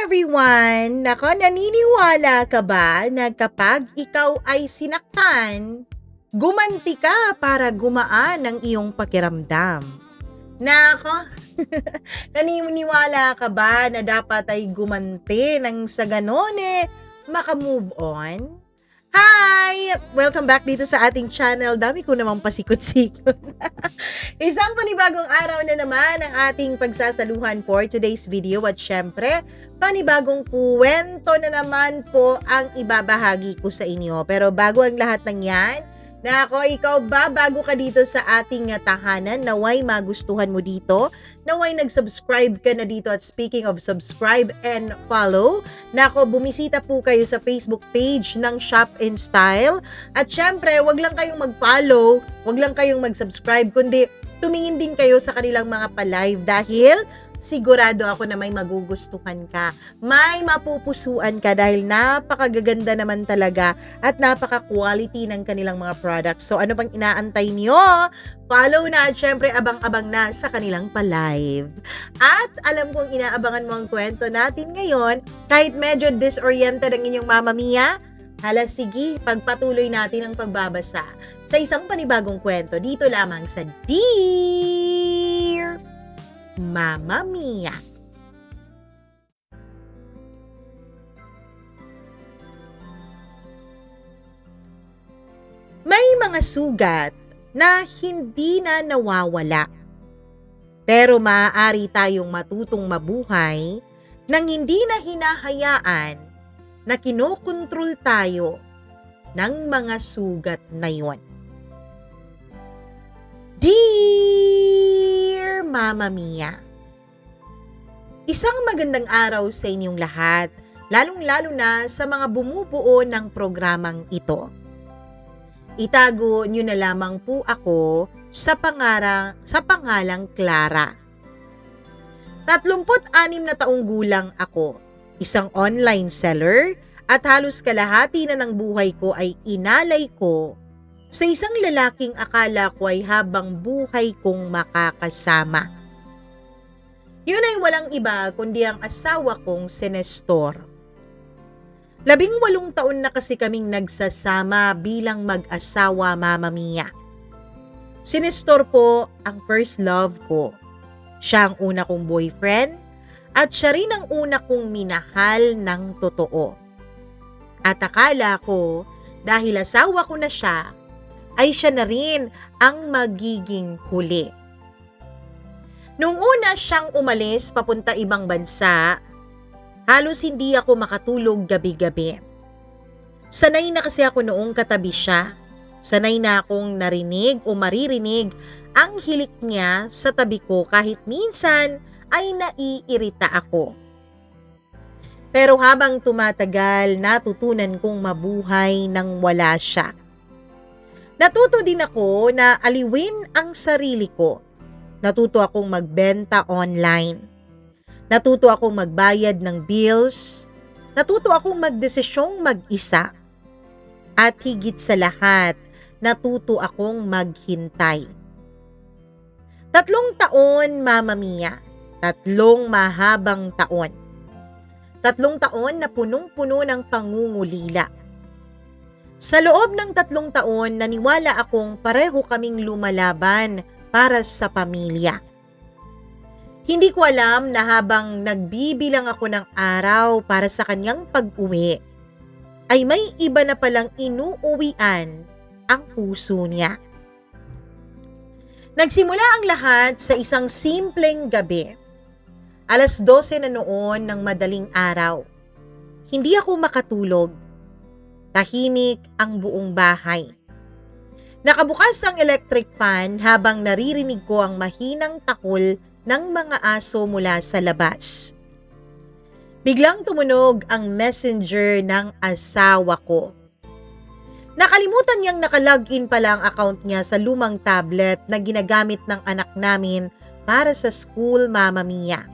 everyone! Nako, naniniwala ka ba na kapag ikaw ay sinaktan, gumanti ka para gumaan ang iyong pakiramdam? Nako, naniniwala ka ba na dapat ay gumanti nang sa ganon maka-move on? Hi! Welcome back dito sa ating channel. Dami ko namang pasikot-sikot. Isang panibagong araw na naman ang ating pagsasaluhan for today's video at syempre, panibagong kwento na naman po ang ibabahagi ko sa inyo. Pero bago ang lahat ng yan, nako, ikaw ba bago ka dito sa ating tahanan, naway magustuhan mo dito, naway nag-subscribe ka na dito at speaking of subscribe and follow, nako, bumisita po kayo sa Facebook page ng Shop and Style at syempre, wag lang kayong mag-follow, wag lang kayong mag-subscribe, kundi tumingin din kayo sa kanilang mga pa-live dahil sigurado ako na may magugustuhan ka, may mapupusuan ka dahil napakagaganda naman talaga at napaka-quality ng kanilang mga products. So ano pang inaantay niyo? Follow na at syempre abang-abang na sa kanilang pa-live. At alam kong inaabangan mo ang kwento natin ngayon, kahit medyo disoriented ang inyong Mama Mia, hala sige, pagpatuloy natin ang pagbabasa sa isang panibagong kwento dito lamang sa Dear Mama Mia. May mga sugat na hindi na nawawala. Pero maaari tayong matutong mabuhay nang hindi na hinahayaan na kinokontrol tayo ng mga sugat na yon. Dear Mama Mia, isang magandang araw sa inyong lahat, lalong-lalo na sa mga bumubuo ng programang ito. Itago nyo na lamang po ako sa pangalang Clara. 36 na taong gulang ako, isang online seller at halos kalahati na ng buhay ko ay inalay ko sa isang lalaking akala ko ay habang buhay kong makakasama. Yun ay walang iba kundi ang asawa kong si Nestor. 18 taon na kasi kaming nagsasama bilang mag-asawa, Mama Mia. Si Nestor po ang first love ko. Siya ang una kong boyfriend at siya rin ang una kong minahal ng totoo. At akala ko dahil asawa ko na siya, ay siya na rin ang magiging huli. Nung una siyang umalis papunta ibang bansa, halos hindi ako makatulog gabi-gabi. Sanay na kasi ako noong katabi siya. Sanay na akong narinig o maririnig ang hilik niya sa tabi ko kahit minsan ay naiirita ako. Pero habang tumatagal, natutunan kong mabuhay nang wala siya. Natuto din ako na aliwin ang sarili ko. Natuto akong magbenta online. Natuto akong magbayad ng bills. Natuto akong magdesisyong mag-isa. At higit sa lahat, natuto akong maghintay. 3 taon, Mama Mia. 3 mahabang taon. 3 taon na punong-puno ng pangungulila. Sa loob ng 3 taon, naniwala akong pareho kaming lumalaban para sa pamilya. Hindi ko alam na habang nagbibilang ako ng araw para sa kanyang pag-uwi, ay may iba na palang inuuwian ang puso niya. Nagsimula ang lahat sa isang simpleng gabi. 12:00 na noon ng madaling araw. Hindi ako makatulog. Tahimik ang buong bahay. Nakabukas ang electric fan habang naririnig ko ang mahinang takol ng mga aso mula sa labas. Biglang tumunog ang messenger ng asawa ko. Nakalimutan niyang nakalogin pala ang account niya sa lumang tablet na ginagamit ng anak namin para sa school, Mama Mia.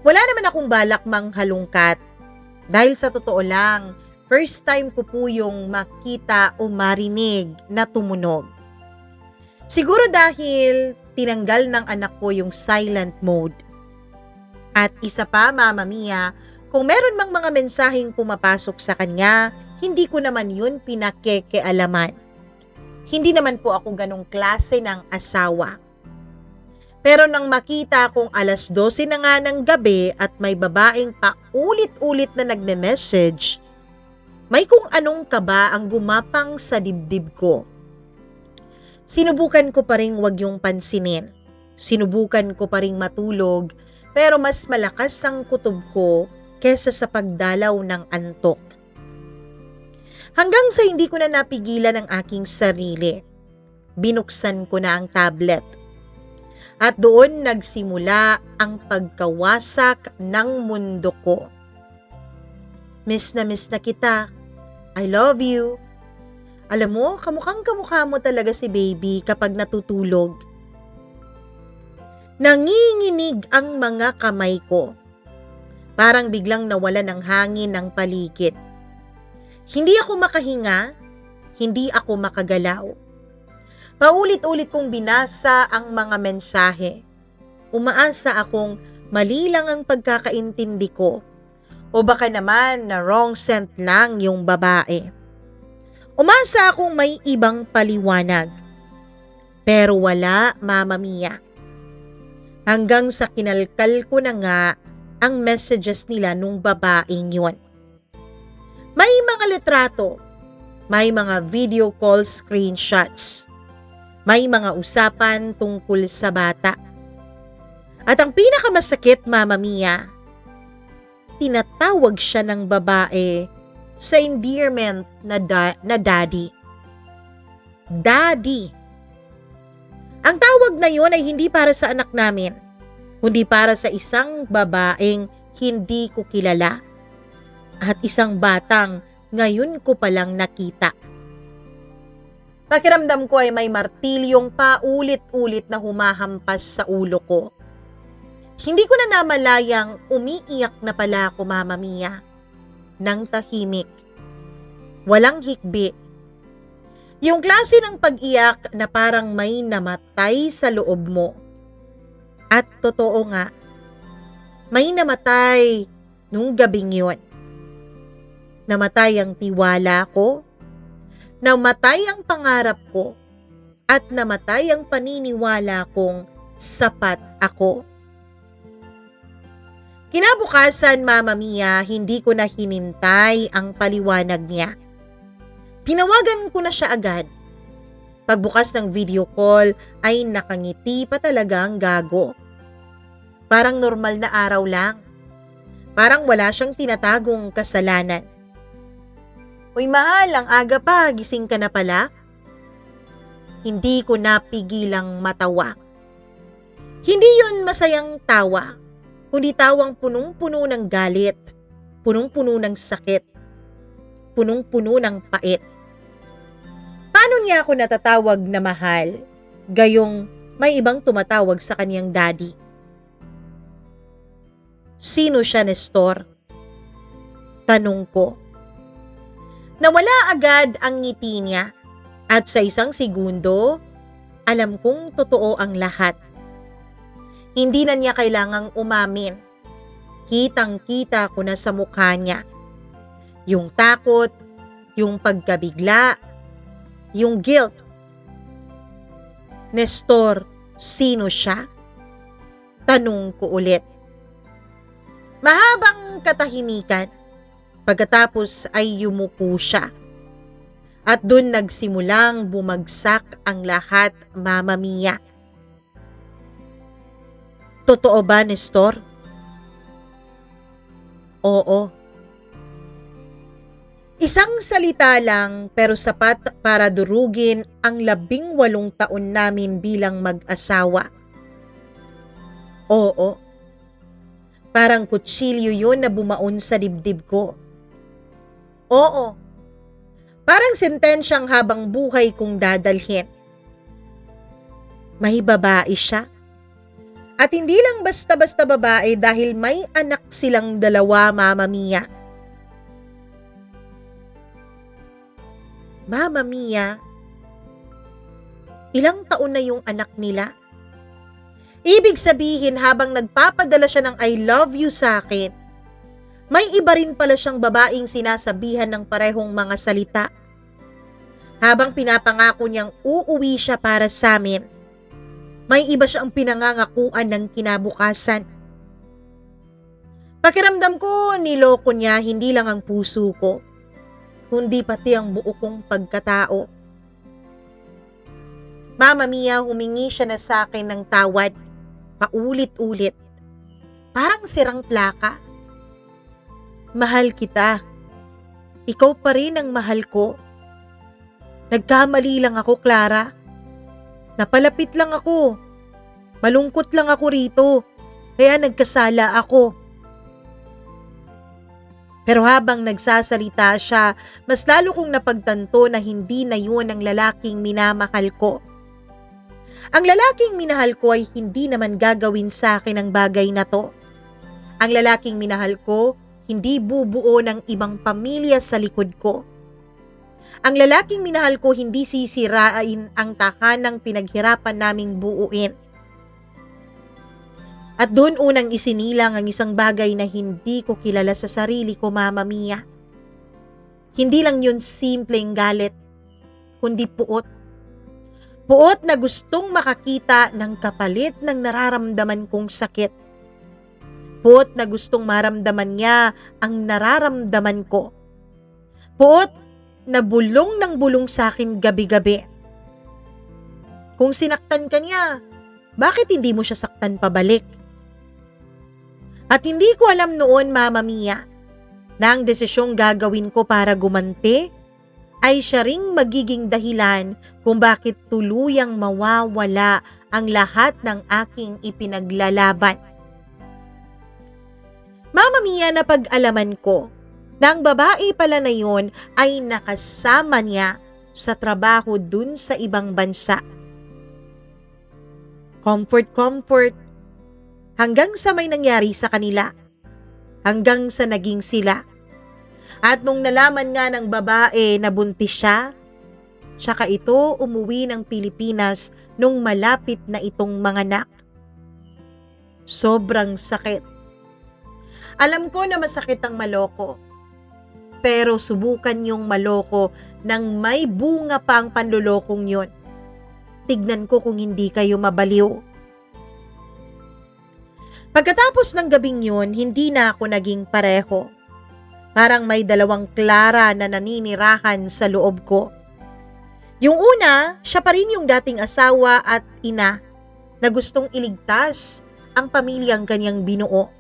Wala naman akong balak manghalungkat dahil sa totoo lang, first time ko po yung makita o marinig na tumunog. Siguro dahil tinanggal ng anak ko yung silent mode. At isa pa, Mama Mia, kung meron mang mga mensaheng pumapasok sa kanya, hindi ko naman yun pinakekealaman. Hindi naman po ako ganong klase ng asawa. Pero nang makita kong 12:00 na nga ng gabi at may babaeng paulit-ulit na nagme-message, may kung anong kaba ang gumapang sa dibdib ko. Sinubukan ko pa ring wag yung pansinin. Sinubukan ko pa ring matulog, pero mas malakas ang kutob ko kesa sa pagdalaw ng antok. Hanggang sa hindi ko na napigilan ang aking sarili. Binuksan ko na ang tablet. At doon nagsimula ang pagkawasak ng mundo ko. Miss na kita. I love you. Alam mo, kamukhang-kamukha mo talaga si baby kapag natutulog. Nanginginig ang mga kamay ko. Parang biglang nawalan ng hangin ng paligid. Hindi ako makahinga, hindi ako makagalaw. Paulit-ulit kong binasa ang mga mensahe. Umaasa akong mali lang ang pagkakaintindi ko o baka naman na wrong sent lang yung babae. Umasa akong may ibang paliwanag. Pero wala, Mama Mia. Hanggang sa kinalkal ko na nga ang messages nila nung babaeng yun. May mga litrato, may mga video call screenshots, may mga usapan tungkol sa bata. At ang pinakamasakit, Mama Mia, tinatawag siya ng babae sa endearment na daddy. Daddy. Ang tawag na yun ay hindi para sa anak namin, kundi para sa isang babaeng hindi ko kilala at isang batang ngayon ko palang nakita. Pakiramdam ko ay may martilyong paulit-ulit na humahampas sa ulo ko. Hindi ko na namalayang umiiyak na pala ako, Mama Mia. Nang tahimik. Walang hikbi. Yung klase ng pag-iyak na parang may namatay sa loob mo. At totoo nga, may namatay nung gabing yun. Namatay ang tiwala ko, namatay ang pangarap ko, at namatay ang paniniwala kong sapat ako. Kinabukasan, Mama Mia, hindi ko na hinintay ang paliwanag niya. Tinawagan ko na siya agad. Pagbukas ng video call ay nakangiti pa talaga ang gago. Parang normal na araw lang. Parang wala siyang tinatagong kasalanan. Uy mahal, ang aga pa, gising ka na pala? Hindi ko napigilang matawa. Hindi yun masayang tawa, kundi tawang punong-puno ng galit, punong-puno ng sakit, punong-puno ng pait. Paano niya ako natatawag na mahal, gayong may ibang tumatawag sa kaniyang daddy? Sino siya, Nestor? Tanong ko. Nawala agad ang ngiti niya at sa isang segundo, alam kong totoo ang lahat. Hindi na niya kailangang umamin. Kitang-kita ko na sa mukha niya. Yung takot, yung pagkabigla, yung guilt. Nestor, sino siya? Tanong ko ulit. Mahabang katahimikan. Pagkatapos ay yumuko siya. At dun nagsimulang bumagsak ang lahat, Mama Mia. Totoo ba, Nestor? Oo. Isang salita lang pero sapat para durugin ang 18 taon namin bilang mag-asawa. Oo. Parang kutsilyo yun na bumaon sa dibdib ko. Oo. Parang sentensyang habang buhay kong dadalhin. May babae siya. At hindi lang basta-basta babae dahil may anak silang 2, Mama Mia. Mama Mia, ilang taon na yung anak nila? Ibig sabihin habang nagpapadala siya ng I love you sa akin, may iba rin pala siyang babaeng sinasabihan ng parehong mga salita. Habang pinapangako niyang uuwi siya para sa amin, may iba siyang pinangangakuan ng kinabukasan. Pakiramdam ko, niloko niya hindi lang ang puso ko, kundi pati ang buo kong pagkatao. Mama Mia, humingi siya na sa akin ng tawad, paulit-ulit. Parang sirang plaka. Mahal kita. Ikaw pa rin ang mahal ko. Nagkamali lang ako, Clara. Napalapit lang ako. Malungkot lang ako rito. Kaya nagkasala ako. Pero habang nagsasalita siya, mas lalo kong napagtanto na hindi na yun ang lalaking minamahal ko. Ang lalaking minahal ko ay hindi naman gagawin sa akin ang bagay na to. Ang lalaking minahal ko, hindi bubuo ng ibang pamilya sa likod ko. Ang lalaking minahal ko, hindi sisirain ang tahanang pinaghirapan naming buuin. At doon unang isinilang ang isang bagay na hindi ko kilala sa sarili ko, Mama Mia. Hindi lang yun simpleng galit, kundi puot. Puot na gustong makakita ng kapalit ng nararamdaman kong sakit. Puot na gustong maramdaman niya ang nararamdaman ko. Puot na bulong ng bulong sa akin gabi-gabi. Kung sinaktan ka niya, bakit hindi mo siya saktan pabalik? At hindi ko alam noon, Mama Mia, na ang desisyong gagawin ko para gumanti ay siya ring magiging dahilan kung bakit tuluyang mawawala ang lahat ng aking ipinaglalaban. Mama Mia, napag-alaman ko na ang babae pala na yun ay nakasama niya sa trabaho dun sa ibang bansa. Comfort, hanggang sa may nangyari sa kanila, hanggang sa naging sila. At nung nalaman nga ng babae na buntis siya, tsaka ito umuwi ng Pilipinas nung malapit na itong manganak. Sobrang sakit. Alam ko na masakit ang maloko, pero subukan yung maloko nang may bunga pa ang panlulokong yun. Tignan ko kung hindi kayo mabaliw. Pagkatapos ng gabing yun, hindi na ako naging pareho. Parang may dalawang Clara na naninirahan sa loob ko. Yung una, siya pa rin yung dating asawa at ina na gustong iligtas ang pamilyang kanyang binuo.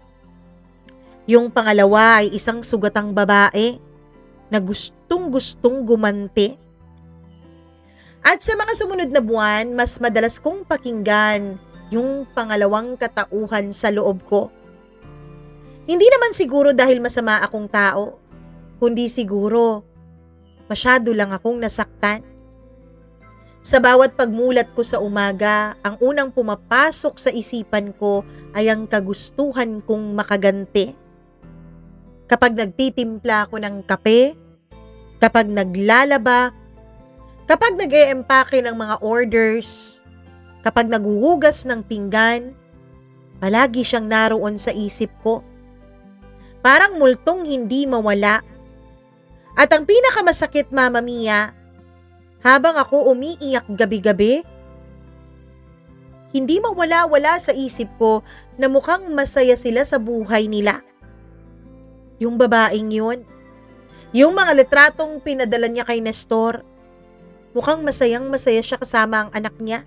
Yung pangalawa ay isang sugatang babae na gustong-gustong gumanti. At sa mga sumunod na buwan, mas madalas kong pakinggan yung pangalawang katauhan sa loob ko. Hindi naman siguro dahil masama akong tao, kundi siguro masyado lang akong nasaktan. Sa bawat pagmulat ko sa umaga, ang unang pumapasok sa isipan ko ay ang kagustuhan kong makaganti. Kapag nagtitimpla ako ng kape, kapag naglalaba, kapag nag-e-empake ng mga orders, kapag naghuhugas ng pinggan, palagi siyang naroon sa isip ko. Parang multong hindi mawala. At ang pinakamasakit, Mama Mia, habang ako umiiyak gabi-gabi, hindi mawala-wala sa isip ko na mukhang masaya sila sa buhay nila. Yung babaeng yun, yung mga litratong pinadala niya kay Nestor, mukhang masayang-masaya siya kasama ang anak niya.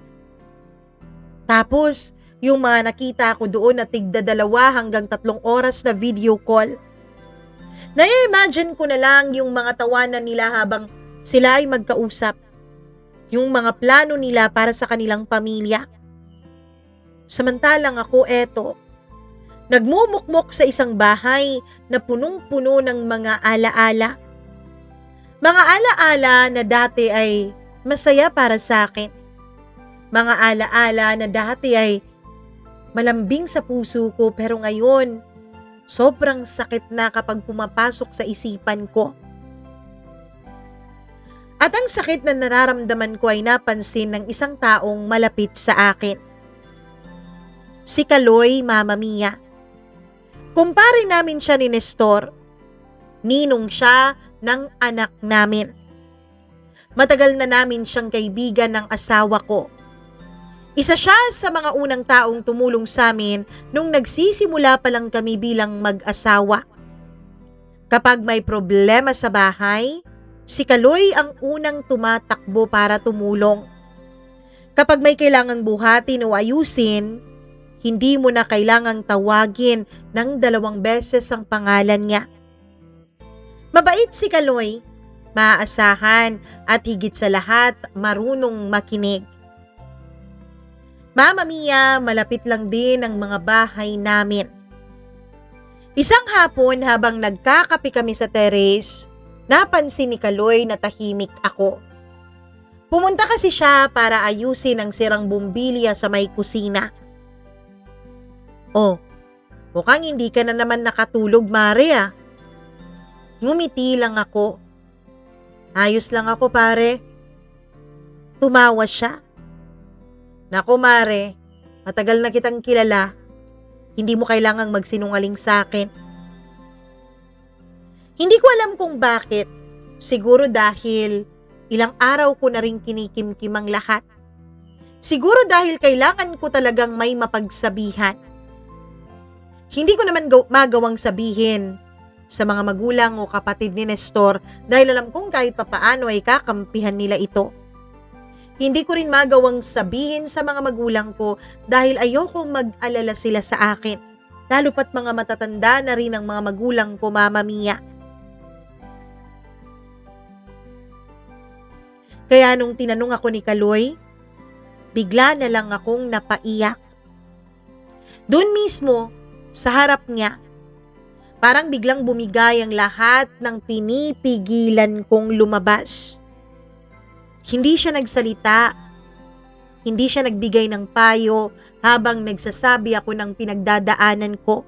Tapos, yung mga nakita ko doon na tigda 2 hanggang 3 oras na video call. Na-imagine ko na lang yung mga tawanan nila habang sila ay magkausap. Yung mga plano nila para sa kanilang pamilya. Samantalang ako nagmumukmok sa isang bahay na punong-puno ng mga alaala. Mga alaala na dati ay masaya para sa akin. Mga alaala na dati ay malambing sa puso ko, pero ngayon, sobrang sakit na kapag pumapasok sa isipan ko. At ang sakit na nararamdaman ko ay napansin ng isang taong malapit sa akin. Si Kaloy, Mama Mia. Kumpare namin siya ni Nestor. Ninong siya ng anak namin. Matagal na namin siyang kaibigan ng asawa ko. Isa siya sa mga unang taong tumulong sa amin nung nagsisimula pa lang kami bilang mag-asawa. Kapag may problema sa bahay, si Kaloy ang unang tumatakbo para tumulong. Kapag may kailangang buhatin o ayusin, hindi mo na kailangang tawagin ng 2 beses ang pangalan niya. Mabait si Kaloy, maaasahan at higit sa lahat marunong makinig. Mama Mia, malapit lang din ang mga bahay namin. Isang hapon habang nagkakape kami sa terrace, napansin ni Kaloy na tahimik ako. Pumunta kasi siya para ayusin ang sirang bumbilya sa may kusina. Oh, mukhang hindi ka na naman nakatulog, Mare ah. Ngumiti lang ako. Ayos lang ako, pare. Tumawa siya. Naku, Mare, matagal na kitang kilala. Hindi mo kailangang magsinungaling sa akin. Hindi ko alam kung bakit. Siguro dahil ilang araw ko na rin kinikimkim ang lahat. Siguro dahil kailangan ko talagang may mapagsabihan. Hindi ko naman magawang sabihin sa mga magulang o kapatid ni Nestor dahil alam kong kahit papaano ay kakampihan nila ito. Hindi ko rin magawang sabihin sa mga magulang ko dahil ayokong mag-alala sila sa akin. Lalo pat mga matatanda na rin ang mga magulang ko, Mama Mia. Kaya nung tinanong ako ni Kaloy, bigla na lang akong napaiyak. Doon mismo, sa harap niya, parang biglang bumigay ang lahat ng pinipigilan kong lumabas. Hindi siya nagsalita, hindi siya nagbigay ng payo habang nagsasabi ako ng pinagdadaanan ko.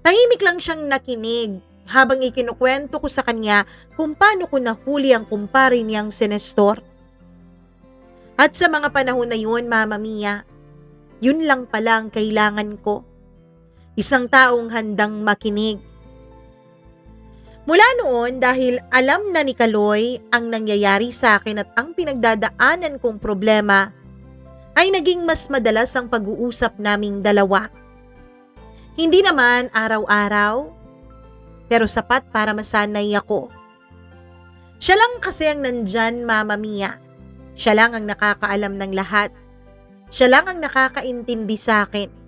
Tahimik lang siyang nakinig habang ikinukwento ko sa kanya kung paano ko nahuli ang kumpare niyang si Nestor. At sa mga panahon na yun, Mama Mia, yun lang pala ang kailangan ko. Isang taong handang makinig. Mula noon, dahil alam na ni Kaloy ang nangyayari sa akin at ang pinagdadaanan kong problema, ay naging mas madalas ang pag-uusap naming dalawa. Hindi naman araw-araw, pero sapat para masanay ako. Siya lang kasi ang nandyan, Mama Mia. Siya lang ang nakakaalam ng lahat. Siya lang ang nakakaintindi sa akin.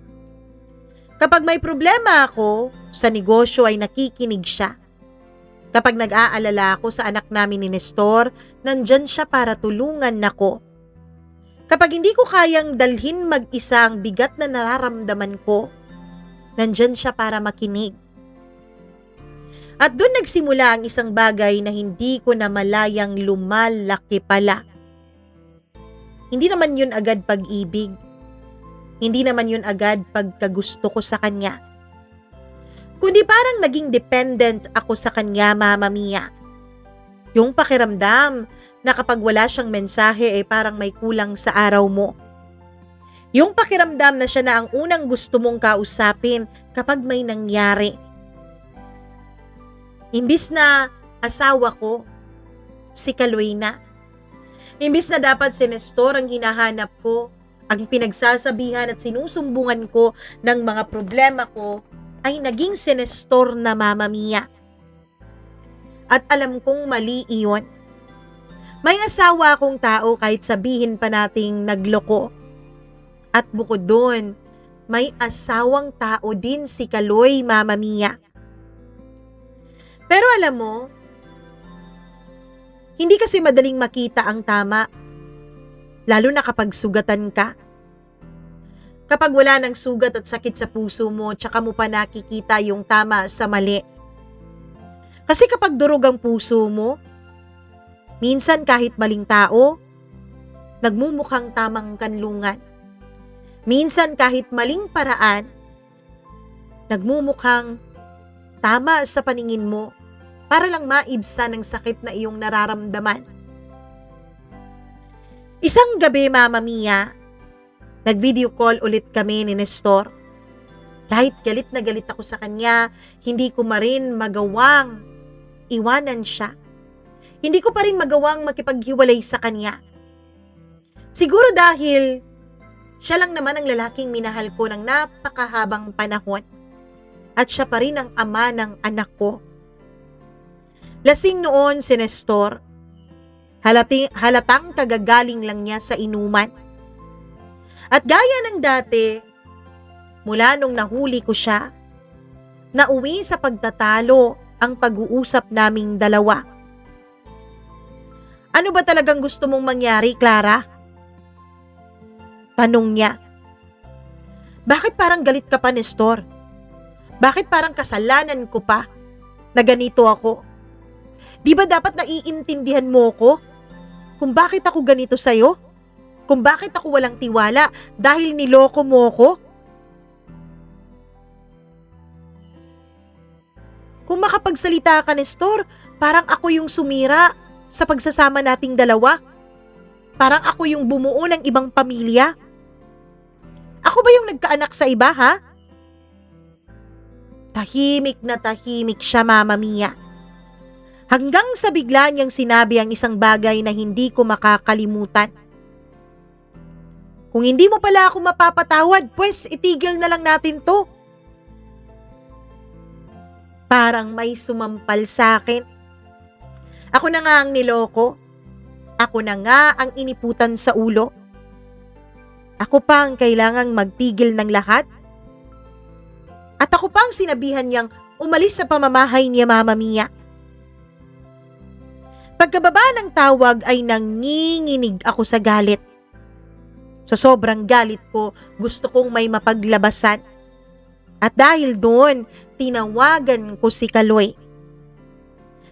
Kapag may problema ako sa negosyo ay nakikinig siya. Kapag nag-aalala ako sa anak namin ni Nestor, nandyan siya para tulungan ako. Kapag hindi ko kayang dalhin mag-isa ang bigat na nararamdaman ko, nandyan siya para makinig. At doon nagsimula ang isang bagay na hindi ko namalayang lumalaki pala. Hindi naman yun agad pag-ibig. Hindi naman yun agad pagkagusto ko sa kanya. Kundi parang naging dependent ako sa kanya, Mama Mia. Yung pakiramdam na kapag wala siyang mensahe ay parang may kulang sa araw mo. Yung pakiramdam na siya na ang unang gusto mong kausapin kapag may nangyari. Imbis na asawa ko, si Kaloy na. Imbis na dapat si Nestor ang hinahanap ko, ang pinagsasabihan at sinusumbungan ko ng mga problema ko ay naging si Nestor na, Mama Mia. At alam kong mali iyon. May asawa akong tao kahit sabihin pa nating nagloko. At bukod doon, may asawang tao din si Kaloy, Mama Mia. Pero alam mo, hindi kasi madaling makita ang tama. Lalo na kapag sugatan ka. Kapag wala ng sugat at sakit sa puso mo, tsaka mo pa nakikita yung tama sa mali. Kasi kapag durog ang puso mo, minsan kahit maling tao, nagmumukhang tamang kanlungan. Minsan kahit maling paraan, nagmumukhang tama sa paningin mo para lang maibsan ang sakit na iyong nararamdaman. Isang gabi, Mama Mia, Nag-video call ulit kami ni Nestor. Kahit galit na galit ako sa kanya, hindi ko ma rin magawang iwanan siya. Hindi ko pa rin magawang makipaghiwalay sa kanya. Siguro dahil siya lang naman ang lalaking minahal ko ng napakahabang panahon. At siya pa rin ang ama ng anak ko. Lasing noon si Nestor. Halatang kagagaling lang niya sa inuman. At gaya ng dati, mula nung nahuli ko siya, nauwi sa pagtatalo ang pag-uusap naming dalawa. Ano ba talagang gusto mong mangyari, Clara? Tanong niya. Bakit parang galit ka pa, Nestor? Bakit parang kasalanan ko pa na ganito ako? Di ba dapat naiintindihan mo ko kung bakit ako ganito sa'yo? Kung bakit ako walang tiwala dahil niloko mo ko? Kung makapagsalita ka, Nestor, parang ako yung sumira sa pagsasama nating dalawa. Parang ako yung bumuo ng ibang pamilya. Ako ba yung nagkaanak sa iba, ha? Tahimik na tahimik siya, Mama Mia. Hanggang sa bigla niyang sinabi ang isang bagay na hindi ko makakalimutan. Kung hindi mo pala ako mapapatawad, pues itigil na lang natin to. Parang may sumampal sa akin. Ako na nga ang niloko. Ako na nga ang iniputan sa ulo. Ako pa ang kailangang magtigil ng lahat. At ako pa ang sinabihan niyang umalis sa pamamahay niya, Mama Mia. Pagkababa ng tawag ay nanginginig ako sa galit. Sa sobrang galit ko, gusto kong may mapaglabasan. At dahil doon, tinawagan ko si Kaloy.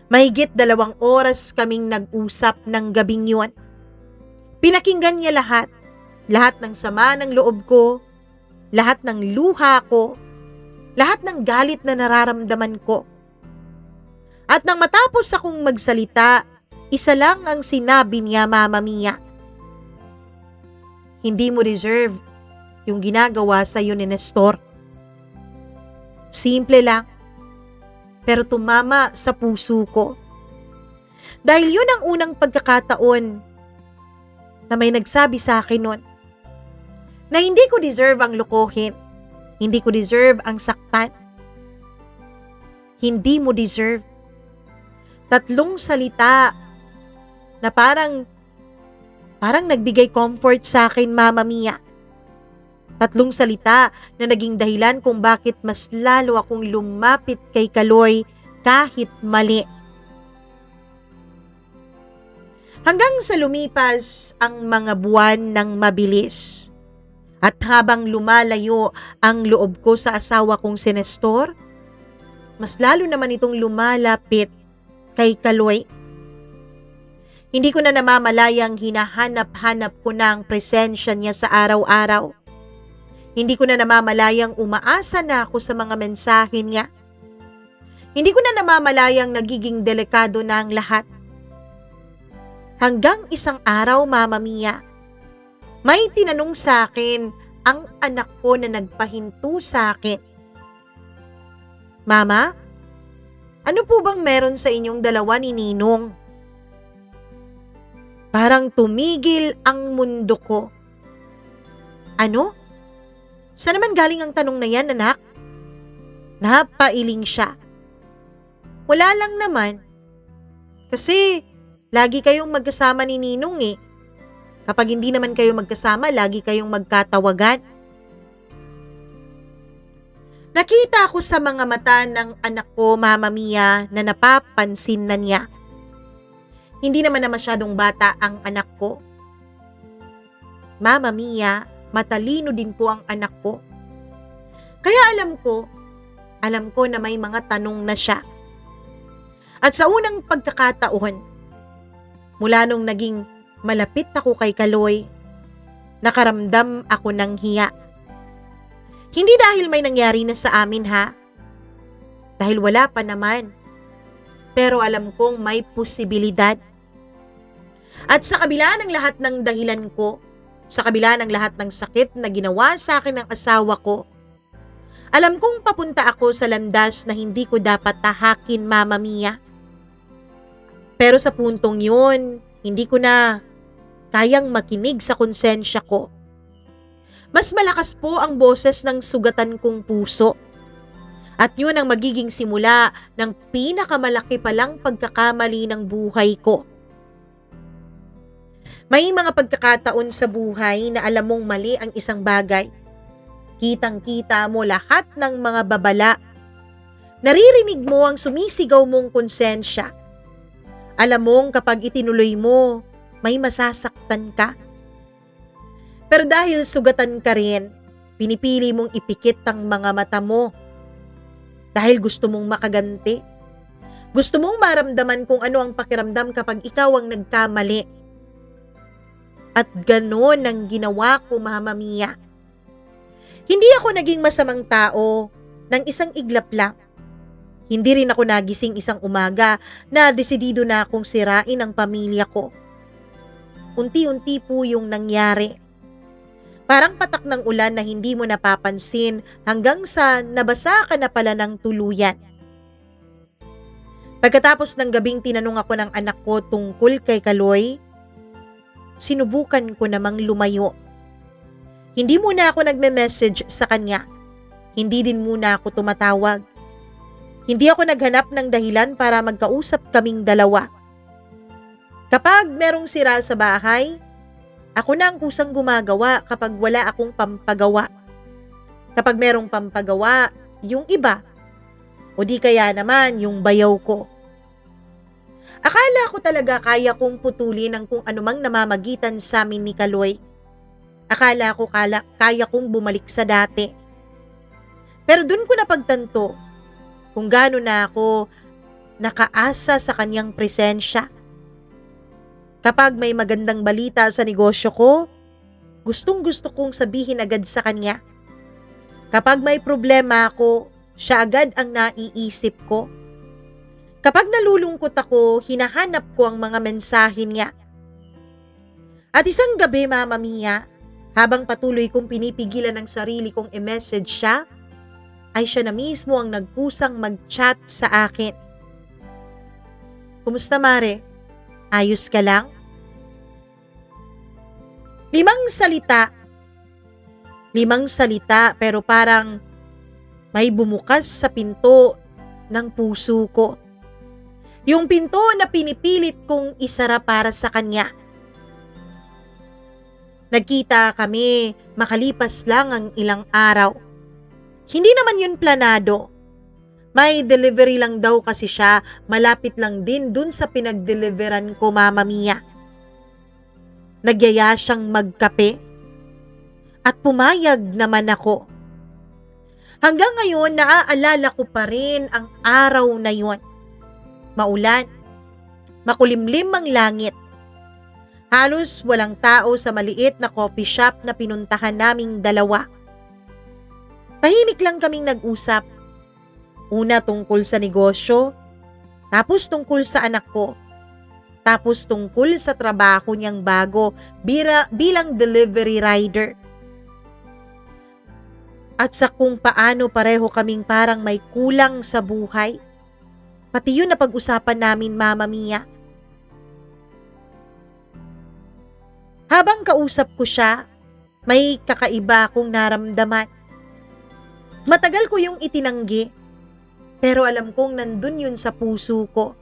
Mahigit 2 oras kaming nag-usap ng gabing yun. Pinakinggan niya lahat. Lahat ng sama ng loob ko, lahat ng luha ko, lahat ng galit na nararamdaman ko. At nang matapos akong magsalita, isa lang ang sinabi niya, Mama Mia. Hindi mo deserve yung ginagawa sa'yo ni Nestor. Simple lang, pero tumama sa puso ko. Dahil yun ang unang pagkakataon na may nagsabi sa akin nun na hindi ko deserve ang lokohin. Hindi ko deserve ang saktan. Hindi mo deserve. 3 salita na parang nagbigay comfort sa akin, Mama Mia. 3 salita na naging dahilan kung bakit mas lalo akong lumapit kay Kaloy kahit mali. Hanggang sa lumipas ang mga buwan ng mabilis. At habang lumalayo ang loob ko sa asawa kong si Nestor, mas lalo naman itong lumalapit kay Kaloy. Hindi ko na namamalayang hinahanap-hanap ko na ang presensya niya sa araw-araw. Hindi ko na namamalayang umaasa na ako sa mga mensahe niya. Hindi ko na namamalayang nagiging delikado na ang lahat. Hanggang isang araw, Mama Mia, may tinanong sa akin ang anak ko na nagpahinto sa akin. Mama, ano po bang meron sa inyong dalawa ni Ninong? Parang tumigil ang mundo ko. Ano? Saan naman galing ang tanong na yan, anak? Napailing siya. Wala lang naman. Kasi lagi kayong magkasama ni Ninong eh. Kapag hindi naman kayo magkasama, lagi kayong magkatawagan. Nakita ko sa mga mata ng anak ko, Mama Mia, na napapansin na niya. Hindi naman na masyadong bata ang anak ko. Mama Mia, matalino din po ang anak ko. Kaya alam ko na may mga tanong na siya. At sa unang pagkakataon, mula nung naging malapit ako kay Kaloy, nakaramdam ako ng hiya. Hindi dahil may nangyari na sa amin ha. Dahil wala pa naman. Pero alam kong may posibilidad. At sa kabila ng lahat ng dahilan ko, Sa kabila ng lahat ng sakit na ginawa sa akin ng asawa ko, alam kong papunta ako sa landas na hindi ko dapat tahakin, Mama Mia. Pero sa puntong yun, hindi ko na kayang makinig sa konsensya ko. Mas malakas po ang boses ng sugatan kong puso. At yun ang magiging simula ng pinakamalaki palang pagkakamali ng buhay ko. May mga pagkakataon sa buhay na alam mong mali ang isang bagay. Kitang-kita mo lahat ng mga babala. Naririnig mo ang sumisigaw mong konsensya. Alam mong kapag itinuloy mo, may masasaktan ka. Pero dahil sugatan ka rin, pinipili mong ipikit ang mga mata mo. Dahil gusto mong makaganti. Gusto mong maramdaman kung ano ang pakiramdam kapag ikaw ang nagkamali. At gano'n ang ginawa ko, Mama Mia. Hindi ako naging masamang tao ng isang iglap lang. Hindi rin ako nagising isang umaga na desidido na akong sirain ang pamilya ko. Unti-unti po yung nangyari. Parang patak ng ulan na hindi mo napapansin hanggang sa nabasa ka na pala ng tuluyan. Pagkatapos ng gabing tinanong ako ng anak ko tungkol kay Kaloy, sinubukan ko namang lumayo. Hindi muna ako nagme-message sa kanya. Hindi din muna ako tumatawag. Hindi ako naghanap ng dahilan para magkausap kaming dalawa. Kapag merong sira sa bahay, ako na ang kusang gumagawa kapag wala akong pampagawa. Kapag merong pampagawa, yung iba. O di kaya naman yung bayaw ko. Akala ko talaga kaya kong putulin ang kung anumang namamagitan sa amin ni Kaloy. Akala ko kaya kong bumalik sa dati. Pero dun ko napagtanto kung gaano na ako nakaasa sa kanyang presensya. Kapag may magandang balita sa negosyo ko, gustong-gusto kong sabihin agad sa kanya. Kapag may problema ako, siya agad ang naiisip ko. Kapag nalulungkot ako, hinahanap ko ang mga mensahe niya. At isang gabi, Mama Mia, habang patuloy kong pinipigilan ang sarili kong i-message siya, ay siya na mismo ang nagkusang mag-chat sa akin. Kumusta, Mare? Ayos ka lang? 5 salita. 5 salita pero parang may bumukas sa pinto ng puso ko. Yung pinto na pinipilit kong isara para sa kanya. Nagkita kami makalipas lang ang ilang araw. Hindi naman yun planado. May delivery lang daw kasi siya, malapit lang din dun sa pinag-deliveran ko, Mama Mia. Nagyaya siyang magkape at pumayag naman ako. Hanggang ngayon, naaalala ko pa rin ang araw na yun. Maulan, makulimlim ang langit. Halos walang tao sa maliit na coffee shop na pinuntahan naming dalawa. Tahimik lang kaming nag-usap. Una tungkol sa negosyo, tapos tungkol sa anak ko. Tapos tungkol sa trabaho niyang bago bilang delivery rider. At sa kung paano pareho kaming parang may kulang sa buhay. Pati yun na pag-usapan namin, Mama Mia. Habang kausap ko siya, may kakaiba akong naramdaman. Matagal ko yung itinanggi, pero alam kong nandun yun sa puso ko.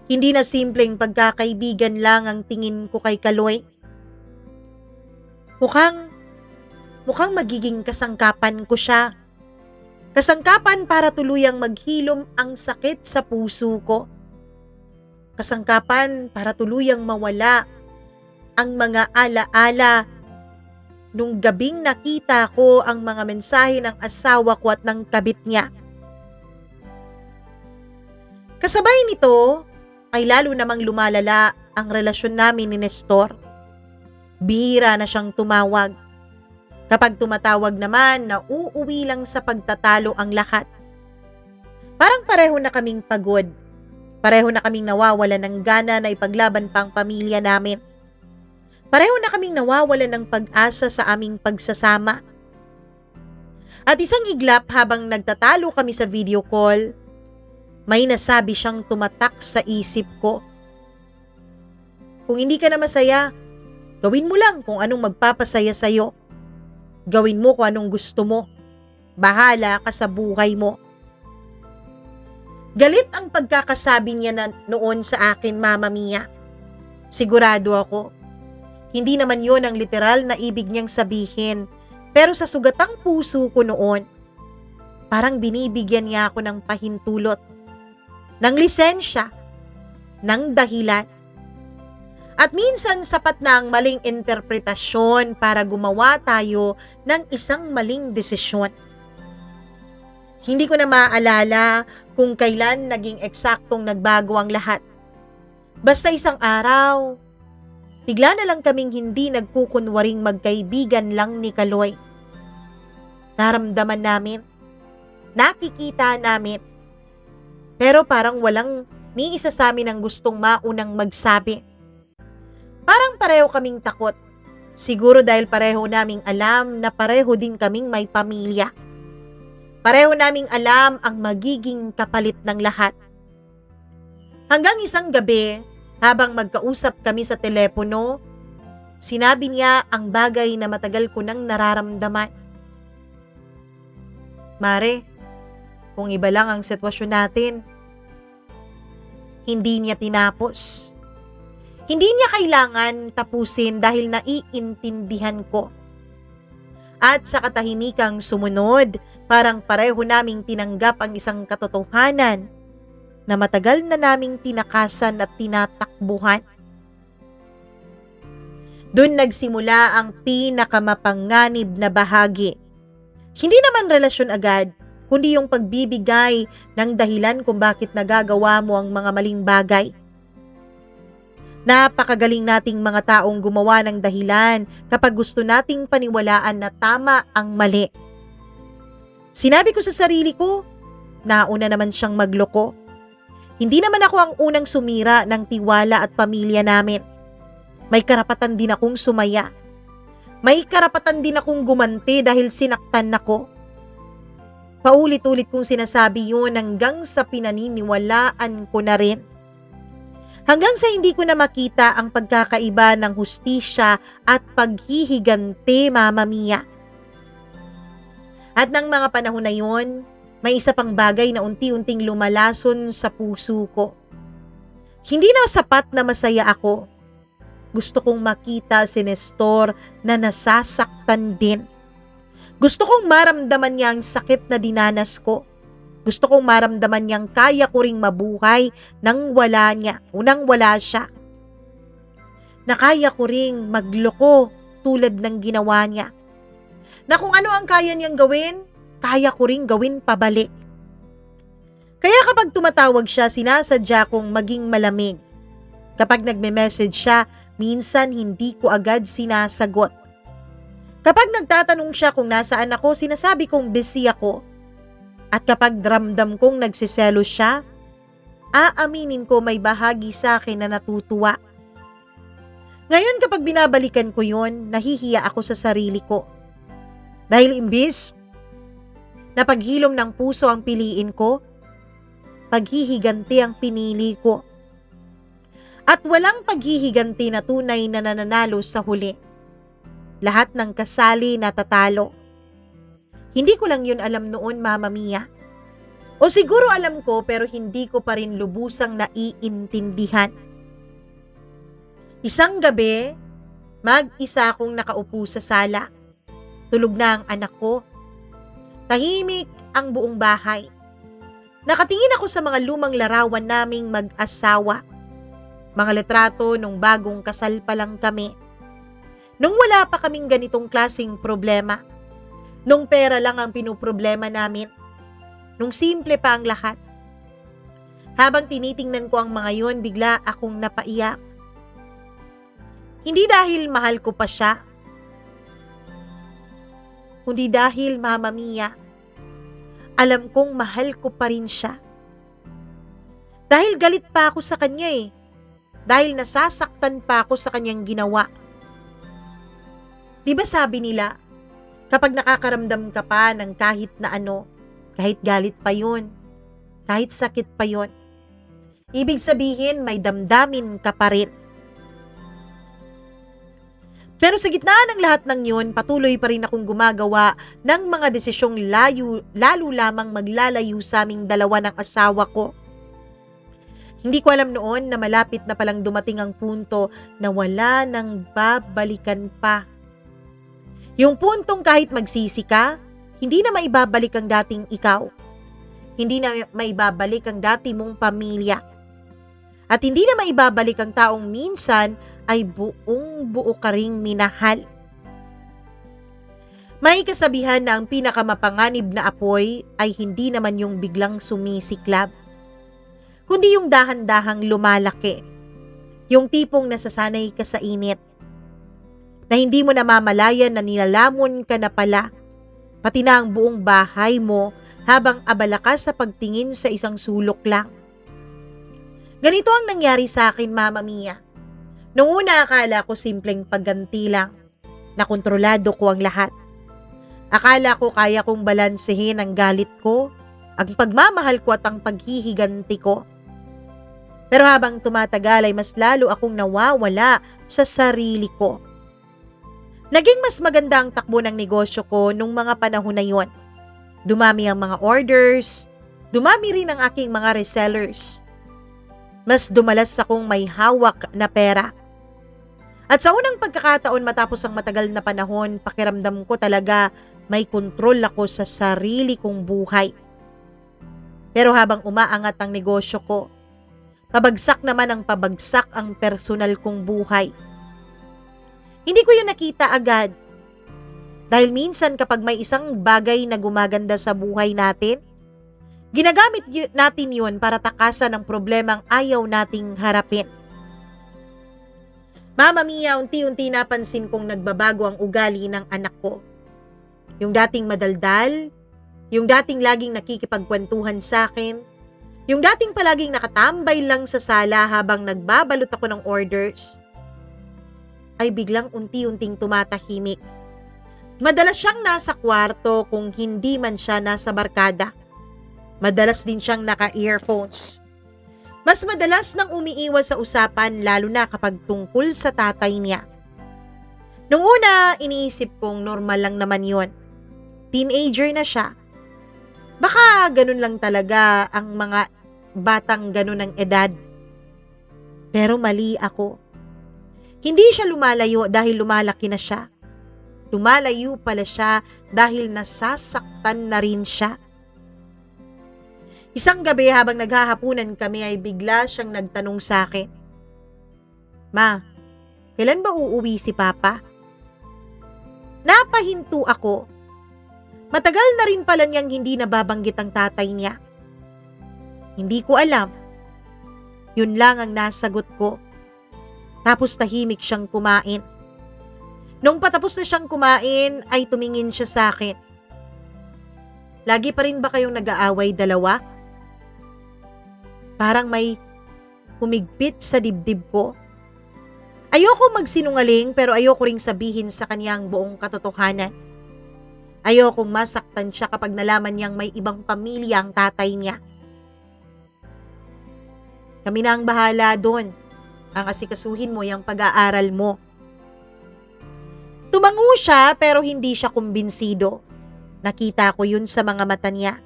Hindi na simpleng pagkakaibigan lang ang tingin ko kay Kaloy. Mukhang magiging kasangkapan ko siya. Kasangkapan para tuluyang maghilom ang sakit sa puso ko. Kasangkapan para tuluyang mawala ang mga alaala nung gabing nakita ko ang mga mensahe ng asawa ko at ng kabit niya. Kasabay nito ay lalo namang lumalala ang relasyon namin ni Nestor. Bihira na siyang tumawag. Kapag tumatawag naman, nauuwi lang sa pagtatalo ang lahat. Parang pareho na kaming pagod. Pareho na kaming nawawala ng gana na ipaglaban pa ang pamilya namin. Pareho na kaming nawawalan ng pag-asa sa aming pagsasama. At isang iglap habang nagtatalo kami sa video call, may nasabi siyang tumatak sa isip ko. Kung hindi ka na masaya, gawin mo lang kung anong magpapasaya sa'yo. Gawin mo kung anong gusto mo. Bahala ka sa buhay mo. Galit ang pagkakasabi niya noon sa akin, Mama Mia. Sigurado ako, hindi naman yon ang literal na ibig niyang sabihin. Pero sa sugatang puso ko noon, parang binibigyan niya ako ng pahintulot, ng lisensya, ng dahilan. At minsan sapat na ang maling interpretasyon para gumawa tayo ng isang maling desisyon. Hindi ko na maaalala kung kailan naging eksaktong nagbago ang lahat. Basta isang araw, bigla na lang kaming hindi nagkukunwaring magkaibigan lang ni Kaloy. Naramdaman namin, nakikita namin, pero parang walang ni isa sa amin ang gustong maunang magsabi. Parang pareho kaming takot. Siguro dahil pareho naming alam na pareho din kaming may pamilya. Pareho naming alam ang magiging kapalit ng lahat. Hanggang isang gabi, habang magkausap kami sa telepono, sinabi niya ang bagay na matagal ko nang nararamdaman. Mare, kung iba lang ang sitwasyon natin, hindi niya tinapos. Hindi niya kailangan tapusin dahil naiintindihan ko. At sa katahimikang sumunod, parang pareho naming tinanggap ang isang katotohanan na matagal na naming tinakasan at tinatakbuhan. Doon nagsimula ang pinakamapanganib na bahagi. Hindi naman relasyon agad, kundi yung pagbibigay ng dahilan kung bakit nagagawa mo ang mga maling bagay. Napakagaling nating mga taong gumawa ng dahilan kapag gusto nating paniwalaan na tama ang mali. Sinabi ko sa sarili ko, nauna naman siyang magloko. Hindi naman ako ang unang sumira ng tiwala at pamilya namin. May karapatan din akong sumaya. May karapatan din akong gumanti dahil sinaktan ako. Paulit-ulit kong sinasabi yun hanggang sa pinaniniwalaan ko na rin. Hanggang sa hindi ko na makita ang pagkakaiba ng hustisya at paghihiganti, Mama Mia. At ng mga panahon na yun, may isa pang bagay na unti-unting lumalason sa puso ko. Hindi na sapat na masaya ako. Gusto kong makita si Nestor na nasasaktan din. Gusto kong maramdaman niya ang sakit na dinanas ko. Gusto kong maramdaman niyang kaya ko ring mabuhay nang wala niya o nang wala siya. Na kaya ko ring magloko tulad ng ginawa niya. Na kung ano ang kaya niyang gawin, kaya ko ring gawin pabalik. Kaya kapag tumatawag siya, sinasadya kong maging malamig. Kapag nagme-message siya, minsan hindi ko agad sinasagot. Kapag nagtatanong siya kung nasaan ako, sinasabi kong busy ako. At kapag ramdam kong nagsiselos siya, aaminin ko may bahagi sa akin na natutuwa. Ngayon kapag binabalikan ko yun, nahihiya ako sa sarili ko. Dahil imbis na paghilom ng puso ang piliin ko, paghihiganti ang pinili ko. At walang paghihiganti na tunay na nananalo sa huli. Lahat ng kasali natatalo. Hindi ko lang yun alam noon, Mama Mia. O siguro alam ko pero hindi ko pa rin lubusang naiintindihan. Isang gabi, mag-isa akong nakaupo sa sala. Tulog na ang anak ko. Tahimik ang buong bahay. Nakatingin ako sa mga lumang larawan naming mag-asawa. Mga litrato nung bagong kasal pa lang kami. Nung wala pa kaming ganitong klaseng problema. Nung pera lang ang pinuproblema namin. Nung simple pa ang lahat. Habang tinitingnan ko ang mga yon, bigla akong napaiyak. Hindi dahil mahal ko pa siya. Kundi dahil, Mama Mia, alam kong mahal ko pa rin siya. Dahil galit pa ako sa kanya eh. Dahil nasasaktan pa ako sa kanyang ginawa. Di ba sabi nila, kapag nakakaramdam ka pa ng kahit na ano, kahit galit pa yun, kahit sakit pa yun, ibig sabihin may damdamin ka pa rin. Pero sa gitna ng lahat ng yun, patuloy pa rin akong gumagawa ng mga desisyong lalo lamang maglalayo sa aming dalawa ng asawa ko. Hindi ko alam noon na malapit na palang dumating ang punto na wala nang babalikan pa. Yung puntong kahit magsisi ka, hindi na maibabalik ang dating ikaw. Hindi na maibabalik ang dati mong pamilya. At hindi na maibabalik ang taong minsan ay buong buo ka ring minahal. May kasabihan na ang pinakamapanganib na apoy ay hindi naman yung biglang sumisiklab, kundi yung dahan-dahang lumalaki. Yung tipong nasasanay ka sa init, na hindi mo namamalayan na nilalamon ka na pala, pati na ang buong bahay mo habang abala ka sa pagtingin sa isang sulok lang. Ganito ang nangyari sa akin, Mama Mia. Noong una akala ko simpleng pagganti lang, na kontrolado ko ang lahat. Akala ko kaya kong balansehin ang galit ko, ang pagmamahal ko at ang paghihiganti ko. Pero habang tumatagal ay mas lalo akong nawawala sa sarili ko. Naging mas maganda ang takbo ng negosyo ko nung mga panahon na yon. Dumami ang mga orders, dumami rin ang aking mga resellers. Mas dumalas akong may hawak na pera. At sa unang pagkakataon matapos ang matagal na panahon, pakiramdam ko talaga may kontrol ako sa sarili kong buhay. Pero habang umaangat ang negosyo ko, pabagsak naman ang pabagsak ang personal kong buhay. Hindi ko yun nakita agad. Dahil minsan kapag may isang bagay na gumaganda sa buhay natin, ginagamit natin yun para takasan ang problemang ayaw nating harapin. Mama Mia, unti-unti napansin kong nagbabago ang ugali ng anak ko. Yung dating madaldal, yung dating laging nakikipagkwentuhan sa akin, yung dating palaging nakatambay lang sa sala habang nagbabalot ako ng orders, ay biglang unti-unting tumatahimik. Madalas siyang nasa kwarto kung hindi man siya nasa barkada. Madalas din siyang naka-earphones. Mas madalas nang umiiwas sa usapan lalo na kapag tungkol sa tatay niya. Nung una, iniisip kong normal lang naman yon. Teenager na siya. Baka ganun lang talaga ang mga batang ganun ng edad. Pero mali ako. Hindi siya lumalayo dahil lumalaki na siya. Lumalayo pala siya dahil nasasaktan na rin siya. Isang gabi habang naghahapunan kami ay bigla siyang nagtanong sa akin, "Ma, kailan ba uuwi si Papa?" Napahinto ako. Matagal na rin pala niyang hindi nababanggit ang tatay niya. Hindi ko alam. Yun lang ang nasagot ko. Tapos tahimik siyang kumain. Nung patapos na siyang kumain, ay tumingin siya sa akin. "Lagi pa rin ba kayong nag-aaway dalawa?" Parang may humigpit sa dibdib ko. Ayoko magsinungaling pero ayoko ring sabihin sa kanya ang buong katotohanan. Ayokong masaktan siya kapag nalaman niyang may ibang pamilya ang tatay niya. "Kami na ang bahala doon. Ang asikasuhin mo yung pag-aaral mo." Tumango siya pero hindi siya kumbinsido. Nakita ko yun sa mga mata niya.